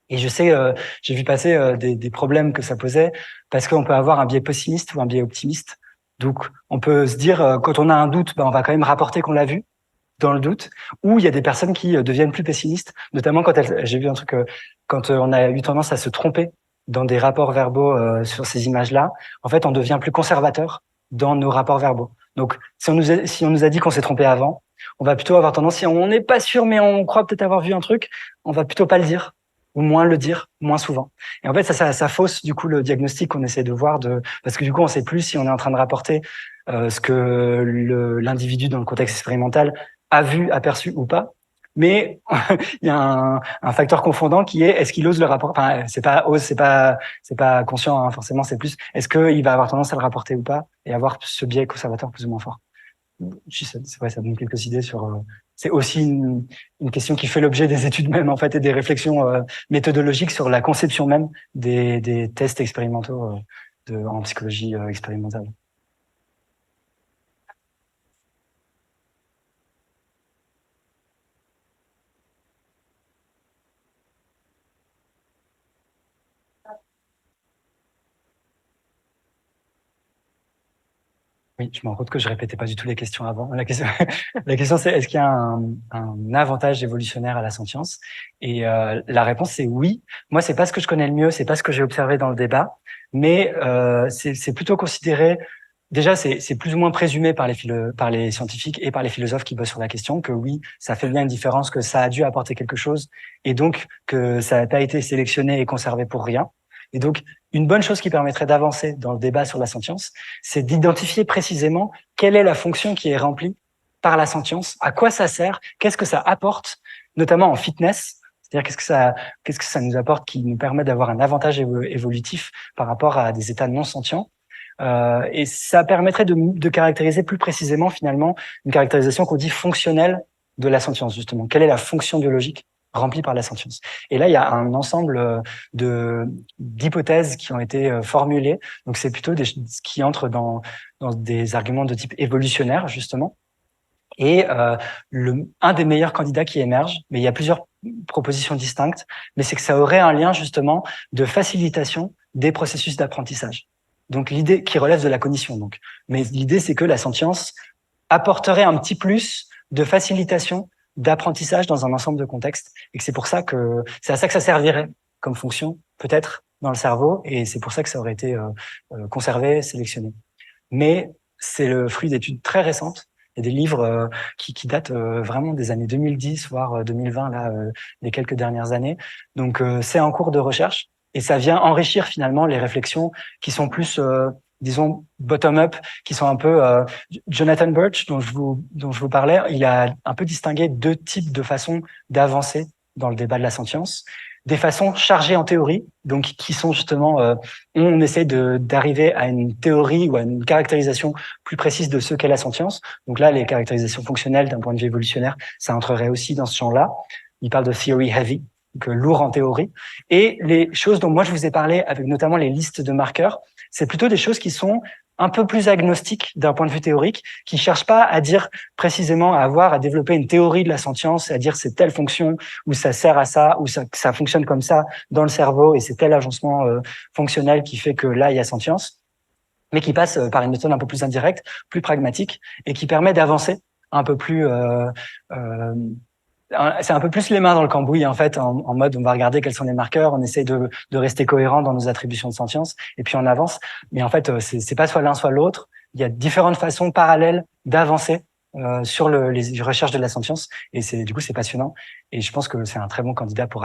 Et je sais, j'ai vu passer des problèmes que ça posait, parce qu'on peut avoir un biais pessimiste ou un biais optimiste. Donc, on peut se dire, quand on a un doute, on va quand même rapporter qu'on l'a vu, dans le doute, ou il y a des personnes qui deviennent plus pessimistes, notamment quand j'ai vu un truc, quand on a eu tendance à se tromper dans des rapports verbaux sur ces images-là, en fait, on devient plus conservateur dans nos rapports verbaux. Donc, si on nous a dit qu'on s'est trompé avant, on va plutôt avoir tendance, si on n'est pas sûr, mais on croit peut-être avoir vu un truc, on va plutôt pas le dire, ou moins le dire, moins souvent. Et en fait, ça fausse du coup le diagnostic qu'on essaie de voir, parce que du coup, on sait plus si on est en train de rapporter ce que l'individu dans le contexte expérimental a vu, aperçu ou pas. Mais il y a un facteur confondant qui est qu'il ose le rapporter. Enfin, c'est pas conscient, hein, forcément. C'est plus est-ce qu'il va avoir tendance à le rapporter ou pas et avoir ce biais conservateur plus ou moins fort. C'est vrai, ça donne quelques idées sur c'est aussi une question qui fait l'objet des études même, en fait, et des réflexions méthodologiques sur la conception même des tests expérimentaux en psychologie expérimentale. Oui, je me rends compte que je répétais pas du tout les questions avant. La question, la question c'est est-ce qu'il y a un avantage évolutionnaire à la sentience? Et la réponse c'est oui. Moi, c'est pas ce que je connais le mieux, c'est pas ce que j'ai observé dans le débat, mais c'est plutôt considéré. Déjà, c'est plus ou moins présumé par par les scientifiques et par les philosophes qui bossent sur la question que oui, ça fait bien une différence, que ça a dû apporter quelque chose, et donc que ça n'a pas été sélectionné et conservé pour rien. Et donc, une bonne chose qui permettrait d'avancer dans le débat sur la sentience, c'est d'identifier précisément quelle est la fonction qui est remplie par la sentience, à quoi ça sert, qu'est-ce que ça apporte, notamment en fitness, c'est-à-dire qu'est-ce que ça nous apporte qui nous permet d'avoir un avantage évolutif par rapport à des états non sentients. Et ça permettrait de caractériser plus précisément, finalement, une caractérisation qu'on dit fonctionnelle de la sentience, justement. Quelle est la fonction biologique remplie par la sentience? Et là, il y a un ensemble d'hypothèses qui ont été formulées. Donc, c'est plutôt ce qui entre dans des arguments de type évolutionnaire, justement. Et un des meilleurs candidats qui émerge, mais il y a plusieurs propositions distinctes, mais c'est que ça aurait un lien, justement, de facilitation des processus d'apprentissage. Donc, l'idée qui relève de la cognition, donc. Mais l'idée, c'est que la sentience apporterait un petit plus de facilitation d'apprentissage dans un ensemble de contextes, et que c'est pour ça que c'est à ça que ça servirait comme fonction, peut-être dans le cerveau, et c'est pour ça que ça aurait été conservé, sélectionné. Mais c'est le fruit d'études très récentes. Il y a des livres qui datent vraiment des années 2010, voire 2020, là, les quelques dernières années. Donc, c'est en cours de recherche, et ça vient enrichir finalement les réflexions qui sont plus, disons, bottom-up, qui sont un peu... Jonathan Birch, dont je vous parlais, il a un peu distingué deux types de façons d'avancer dans le débat de la sentience. Des façons chargées en théorie, donc qui sont justement, on essaie d'arriver à une théorie ou à une caractérisation plus précise de ce qu'est la sentience. Donc là, les caractérisations fonctionnelles d'un point de vue évolutionnaire, ça entrerait aussi dans ce champ-là. Il parle de theory heavy, donc lourd en théorie. Et les choses dont moi je vous ai parlé, avec notamment les listes de marqueurs, c'est plutôt des choses qui sont un peu plus agnostiques d'un point de vue théorique, qui cherchent pas à dire précisément, à développer une théorie de la sentience, à dire c'est telle fonction, ou ça sert à ça, ou ça fonctionne comme ça dans le cerveau, et c'est tel agencement fonctionnel qui fait que là, il y a sentience, mais qui passe par une méthode un peu plus indirecte, plus pragmatique, et qui permet d'avancer un peu plus... c'est un peu plus les mains dans le cambouis, en fait, en mode on va regarder quels sont les marqueurs, on essaie de rester cohérent dans nos attributions de sentience, et puis on avance. Mais en fait, c'est pas soit l'un soit l'autre. Il y a différentes façons parallèles d'avancer sur les recherches de la sentience, et du coup c'est passionnant. Et je pense que c'est un très bon candidat pour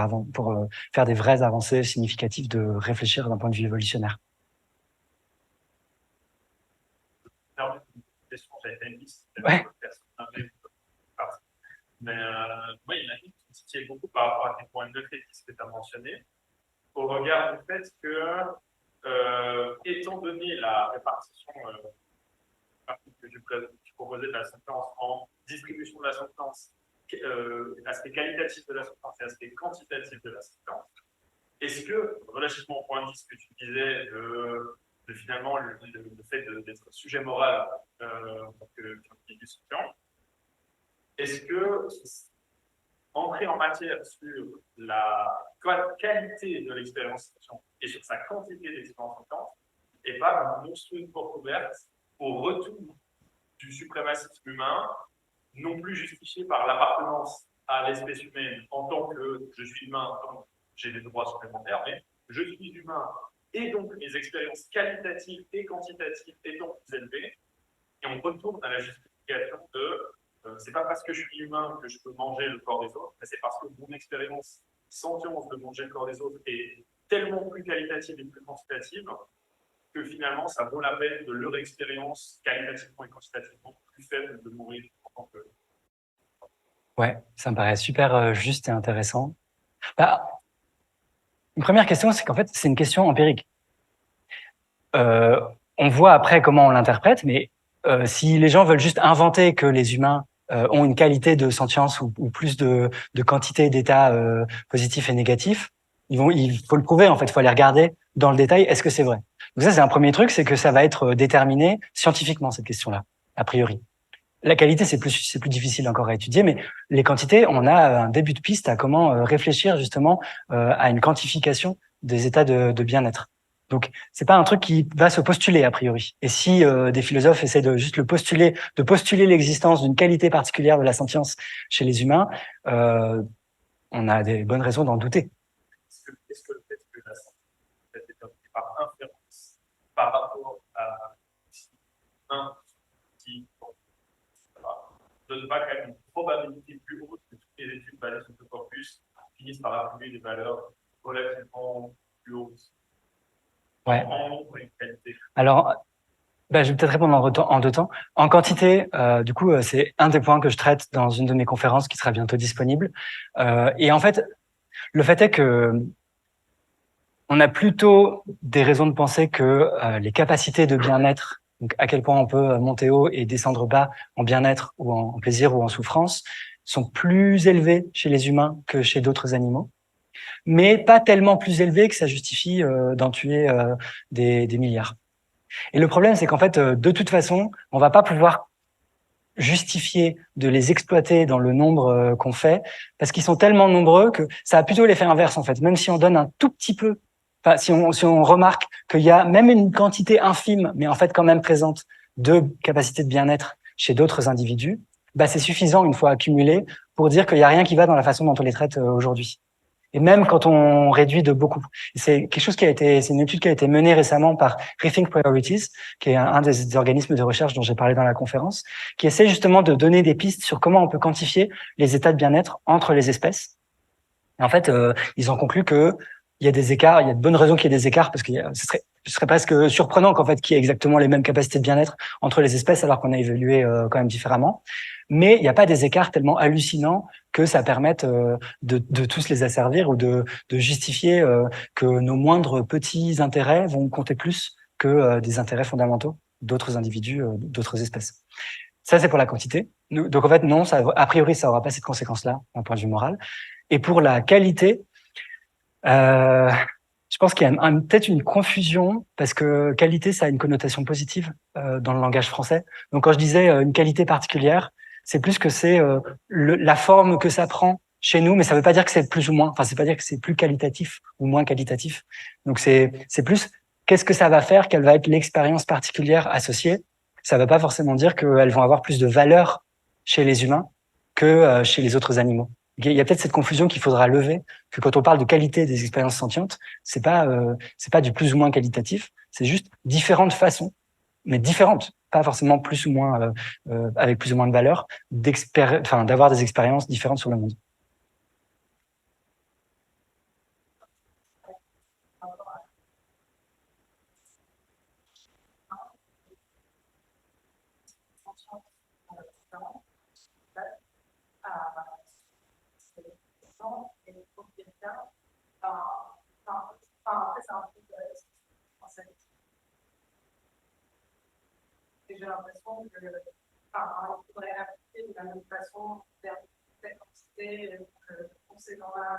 faire des vraies avancées significatives, de réfléchir d'un point de vue évolutionnaire. Ouais. Mais moi, il y en a une qui me titille beaucoup par rapport à tes points de critique que tu as mentionnés, au regard du fait que, étant donné la répartition que tu proposais de la sentence en distribution de la sentence, aspect qualitatif de la sentence et aspect quantitatif de la sentence, est-ce que, relativement au point 10 que tu disais de finalement le fait d'être sujet moral en tant qu'individu sentient, est-ce que entrer en matière sur la qualité de l'expérience sentiente et sur sa quantité d'expérience sentiente n'est pas une monstrueuse porte ouverte au retour du suprémacisme humain, non plus justifié par l'appartenance à l'espèce humaine en tant que je suis humain, donc j'ai des droits supplémentaires, mais je suis humain et donc mes expériences qualitatives et quantitatives étant plus élevées, et on retourne à la justification de c'est pas parce que je suis humain que je peux manger le corps des autres, mais c'est parce que mon expérience sentience de manger le corps des autres est tellement plus qualitative et plus quantitative que finalement, ça vaut la peine de leur expérience qualitativement et quantitativement plus faible de mourir en tant que... Ouais, ça me paraît super juste et intéressant. Bah, une première question, c'est qu'en fait, c'est une question empirique. On voit après comment on l'interprète, mais si les gens veulent juste inventer que les humains ont une qualité de sentience ou plus de quantité d'états positifs et négatifs, il faut le prouver, en fait, il faut aller regarder dans le détail, est-ce que c'est vrai? Donc ça, c'est un premier truc, c'est que ça va être déterminé scientifiquement, cette question-là, a priori. La qualité, c'est plus difficile encore à étudier, mais les quantités, on a un début de piste à comment réfléchir justement à une quantification des états de bien-être. Donc, c'est pas un truc qui va se postuler a priori. Et si des philosophes essaient de juste le postuler, de postuler l'existence d'une qualité particulière de la sentience chez les humains, on a des bonnes raisons d'en douter. Est-ce que le fait que la science est déterminée par inférence par rapport à un qui donne pas quand même une probabilité plus haute que toutes les études basées sur le corpus finissent par attribuer des valeurs relativement plus hautes? Ouais. En nombre et qualité. Alors, je vais peut-être répondre en deux temps. En quantité, du coup, c'est un des points que je traite dans une de mes conférences qui sera bientôt disponible. Et en fait, le fait est que on a plutôt des raisons de penser que les capacités de bien-être, donc à quel point on peut monter haut et descendre bas en bien-être ou en plaisir ou en souffrance, sont plus élevées chez les humains que chez d'autres animaux, mais pas tellement plus élevées que ça justifie d'en tuer des milliards. Et le problème, c'est qu'en fait, de toute façon, on va pas pouvoir justifier de les exploiter dans le nombre qu'on fait, parce qu'ils sont tellement nombreux que ça a plutôt l'effet inverse, en fait. Même si on donne un tout petit peu, enfin, si on remarque qu'il y a même une quantité infime, mais en fait quand même présente, de capacité de bien-être chez d'autres individus, c'est suffisant, une fois accumulé, pour dire qu'il n'y a rien qui va dans la façon dont on les traite aujourd'hui. Et même quand on réduit de beaucoup. C'est quelque chose c'est une étude qui a été menée récemment par Rethink Priorities, qui est un des organismes de recherche dont j'ai parlé dans la conférence, qui essaie justement de donner des pistes sur comment on peut quantifier les états de bien-être entre les espèces. Et en fait, ils ont conclu que il y a des écarts, il y a de bonnes raisons qu'il y ait des écarts, parce que ce serait presque surprenant qu'en fait qu'il y ait exactement les mêmes capacités de bien-être entre les espèces alors qu'on a évolué quand même différemment. Mais il n'y a pas des écarts tellement hallucinants que ça permette de tous les asservir ou de justifier que nos moindres petits intérêts vont compter plus que des intérêts fondamentaux d'autres individus, d'autres espèces. Ça, c'est pour la quantité. Donc en fait, non, a priori, ça n'aura pas cette conséquence-là d'un point de vue moral. Et pour la qualité, je pense qu'il y a peut-être une confusion parce que qualité, ça a une connotation positive dans le langage français. Donc quand je disais une qualité particulière, c'est plus que c'est la forme que ça prend chez nous, mais ça veut pas dire que c'est plus ou moins. Enfin, c'est pas dire que c'est plus qualitatif ou moins qualitatif. Donc c'est plus qu'est-ce que ça va faire, quelle va être l'expérience particulière associée. Ça veut pas forcément dire qu'elles vont avoir plus de valeur chez les humains que chez les autres animaux. Il y a peut-être cette confusion qu'il faudra lever, que quand on parle de qualité des expériences sentientes, c'est pas du plus ou moins qualitatif, c'est juste différentes façons, mais différentes, pas forcément plus ou moins avec plus ou moins de valeur, d'avoir des expériences différentes sur le monde. J'ai l'impression que il faudrait appliquer de la même façon vers cette quantité, conséquent-là.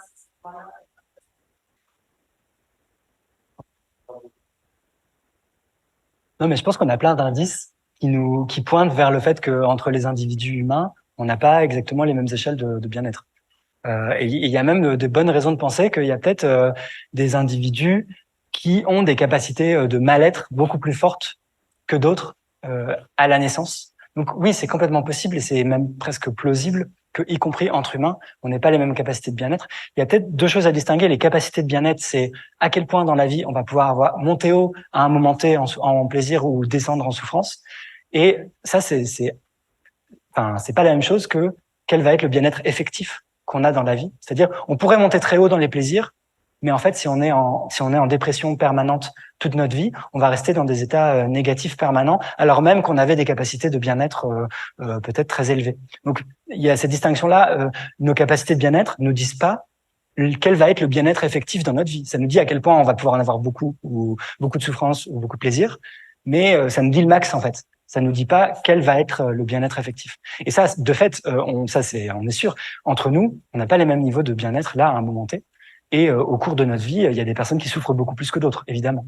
Non, mais je pense qu'on a plein d'indices qui pointent vers le fait qu'entre les individus humains, on n'a pas exactement les mêmes échelles de bien-être. Et il y a même de bonnes raisons de penser qu'il y a peut-être des individus qui ont des capacités de mal-être beaucoup plus fortes que d'autres à la naissance. Donc oui, c'est complètement possible et c'est même presque plausible que, y compris entre humains, on n'ait pas les mêmes capacités de bien-être. Il y a peut-être deux choses à distinguer. Les capacités de bien-être, c'est à quel point dans la vie on va pouvoir monter haut à un moment T en plaisir ou descendre en souffrance. Et ça, c'est pas la même chose que quel va être le bien-être effectif qu'on a dans la vie. C'est-à-dire, on pourrait monter très haut dans les plaisirs, mais en fait, si on est en dépression permanente toute notre vie, on va rester dans des états négatifs permanents, alors même qu'on avait des capacités de bien-être peut-être très élevées. Donc, il y a cette distinction-là. Nos capacités de bien-être nous disent pas quel va être le bien-être effectif dans notre vie. Ça nous dit à quel point on va pouvoir en avoir beaucoup ou beaucoup de souffrance ou beaucoup de plaisir, mais ça nous dit le max en fait. Ça nous dit pas quel va être le bien-être effectif. Et ça, de fait, on est sûr. Entre nous, on n'a pas les mêmes niveaux de bien-être là à un moment T. Et au cours de notre vie, il y a des personnes qui souffrent beaucoup plus que d'autres, évidemment.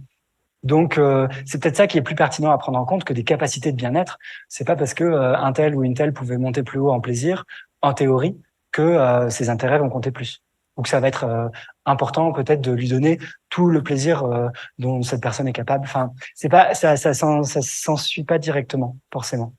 Donc, c'est peut-être ça qui est plus pertinent à prendre en compte que des capacités de bien-être. C'est pas parce que un tel ou une telle pouvait monter plus haut en plaisir, en théorie, que ses intérêts vont compter plus. Ou que ça va être important peut-être de lui donner tout le plaisir dont cette personne est capable. Enfin, c'est pas ça s'ensuit pas directement forcément.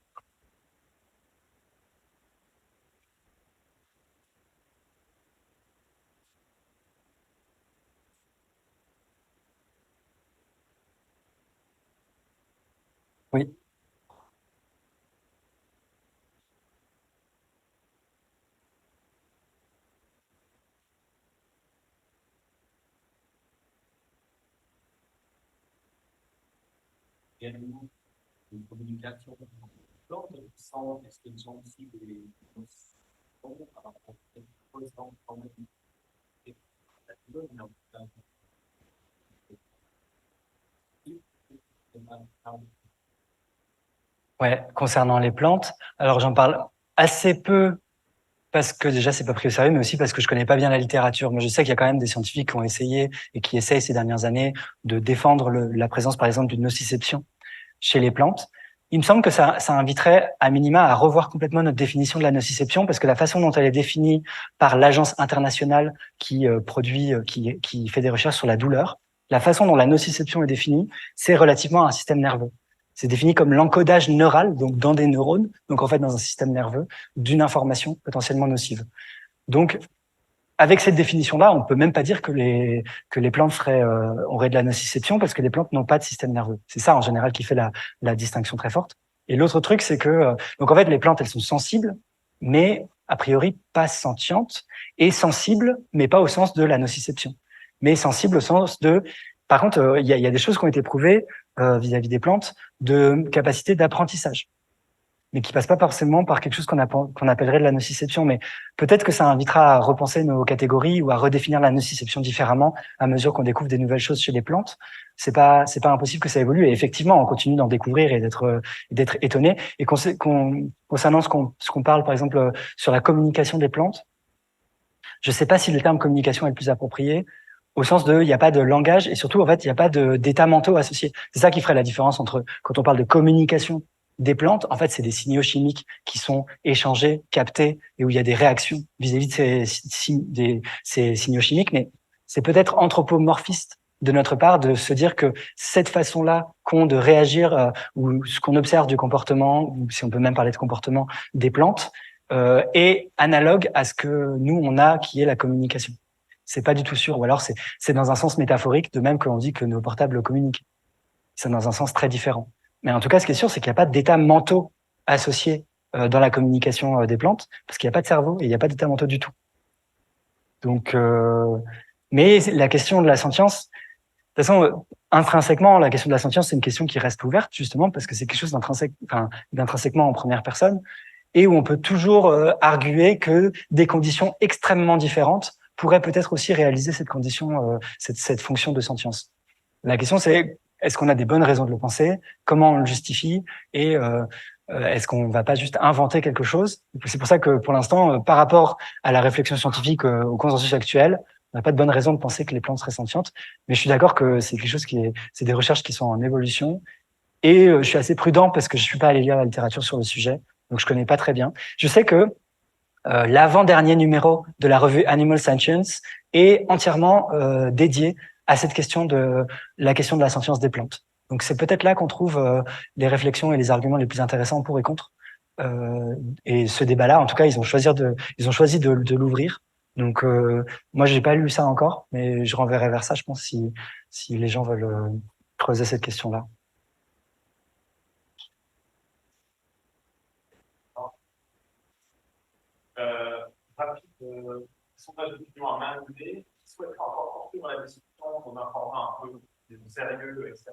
Oui. Également une communication forte sans extension aussi des notions par rapport aux gens quand même. Ouais, concernant les plantes, alors j'en parle assez peu parce que déjà c'est pas pris au sérieux, mais aussi parce que je connais pas bien la littérature. Mais je sais qu'il y a quand même des scientifiques qui ont essayé et qui essayent ces dernières années de défendre la présence, par exemple, d'une nociception chez les plantes. Il me semble que ça inviterait à minima à revoir complètement notre définition de la nociception, parce que la façon dont elle est définie par l'agence internationale qui qui fait des recherches sur la douleur, la façon dont la nociception est définie, c'est relativement à un système nerveux. C'est défini comme l'encodage neural, donc dans des neurones, donc en fait dans un système nerveux, d'une information potentiellement nocive. Donc, avec cette définition-là, on peut même pas dire que les plantes auraient de la nociception parce que les plantes n'ont pas de système nerveux. C'est ça en général qui fait la distinction très forte. Et l'autre truc, c'est que donc en fait les plantes elles sont sensibles, mais a priori pas sentientes, et sensibles, mais pas au sens de la nociception, mais sensibles au sens de. Par contre, il y a des choses qui ont été prouvées vis-à-vis des plantes de capacité d'apprentissage, mais qui passe pas forcément par quelque chose qu'on appellerait de la nociception. Mais peut-être que ça invitera à repenser nos catégories ou à redéfinir la nociception différemment à mesure qu'on découvre des nouvelles choses chez les plantes. C'est pas impossible que ça évolue. Et effectivement, on continue d'en découvrir et d'être étonné. Et concernant ce qu'on parle, par exemple, sur la communication des plantes, je sais pas si le terme communication est le plus approprié, au sens de, il n'y a pas de langage et surtout, en fait, il n'y a pas d'états mentaux associés. C'est ça qui ferait la différence entre, quand on parle de communication des plantes, en fait, c'est des signaux chimiques qui sont échangés, captés et où il y a des réactions vis-à-vis de ces signaux chimiques. Mais c'est peut-être anthropomorphiste de notre part de se dire que cette façon-là qu'ont de réagir ou ce qu'on observe du comportement, ou si on peut même parler de comportement des plantes, est analogue à ce que nous on a, qui est la communication. C'est pas du tout sûr, ou alors c'est dans un sens métaphorique, de même qu'on dit que nos portables communiquent. C'est dans un sens très différent. Mais en tout cas, ce qui est sûr, c'est qu'il n'y a pas d'états mentaux associés dans la communication des plantes, parce qu'il n'y a pas de cerveau et il n'y a pas d'états mentaux du tout. Donc, mais la question de la sentience, de toute façon, intrinsèquement, la question de la sentience, c'est une question qui reste ouverte, justement, parce que c'est quelque chose d'intrinsèquement en première personne, et où on peut toujours arguer que des conditions extrêmement différentes pourraient peut-être aussi réaliser cette condition, cette fonction de sentience. La question, c'est est-ce qu'on a des bonnes raisons de le penser, comment on le justifie, et est-ce qu'on va pas juste inventer quelque chose? C'est pour ça que pour l'instant, par rapport à la réflexion scientifique, au consensus actuel, on n'a pas de bonnes raisons de penser que les plantes seraient sentientes. Mais je suis d'accord que c'est quelque chose c'est des recherches qui sont en évolution. Et je suis assez prudent parce que je suis pas allé lire la littérature sur le sujet, donc je connais pas très bien. Je sais que l'avant-dernier numéro de la revue Animal Science est entièrement dédié à cette question de la question de la sentience des plantes. Donc c'est peut-être là qu'on trouve les réflexions et les arguments les plus intéressants pour et contre. Et ce débat-là, en tout cas, ils ont choisi de l'ouvrir. Donc moi, j'ai pas lu ça encore, mais je renverrai vers ça, je pense, si les gens veulent creuser cette question-là. Rapide, sondage d'opinion à main levée, qui souhaiterait encore poursuivre la discussion pour informer un peu des sérieux, etc.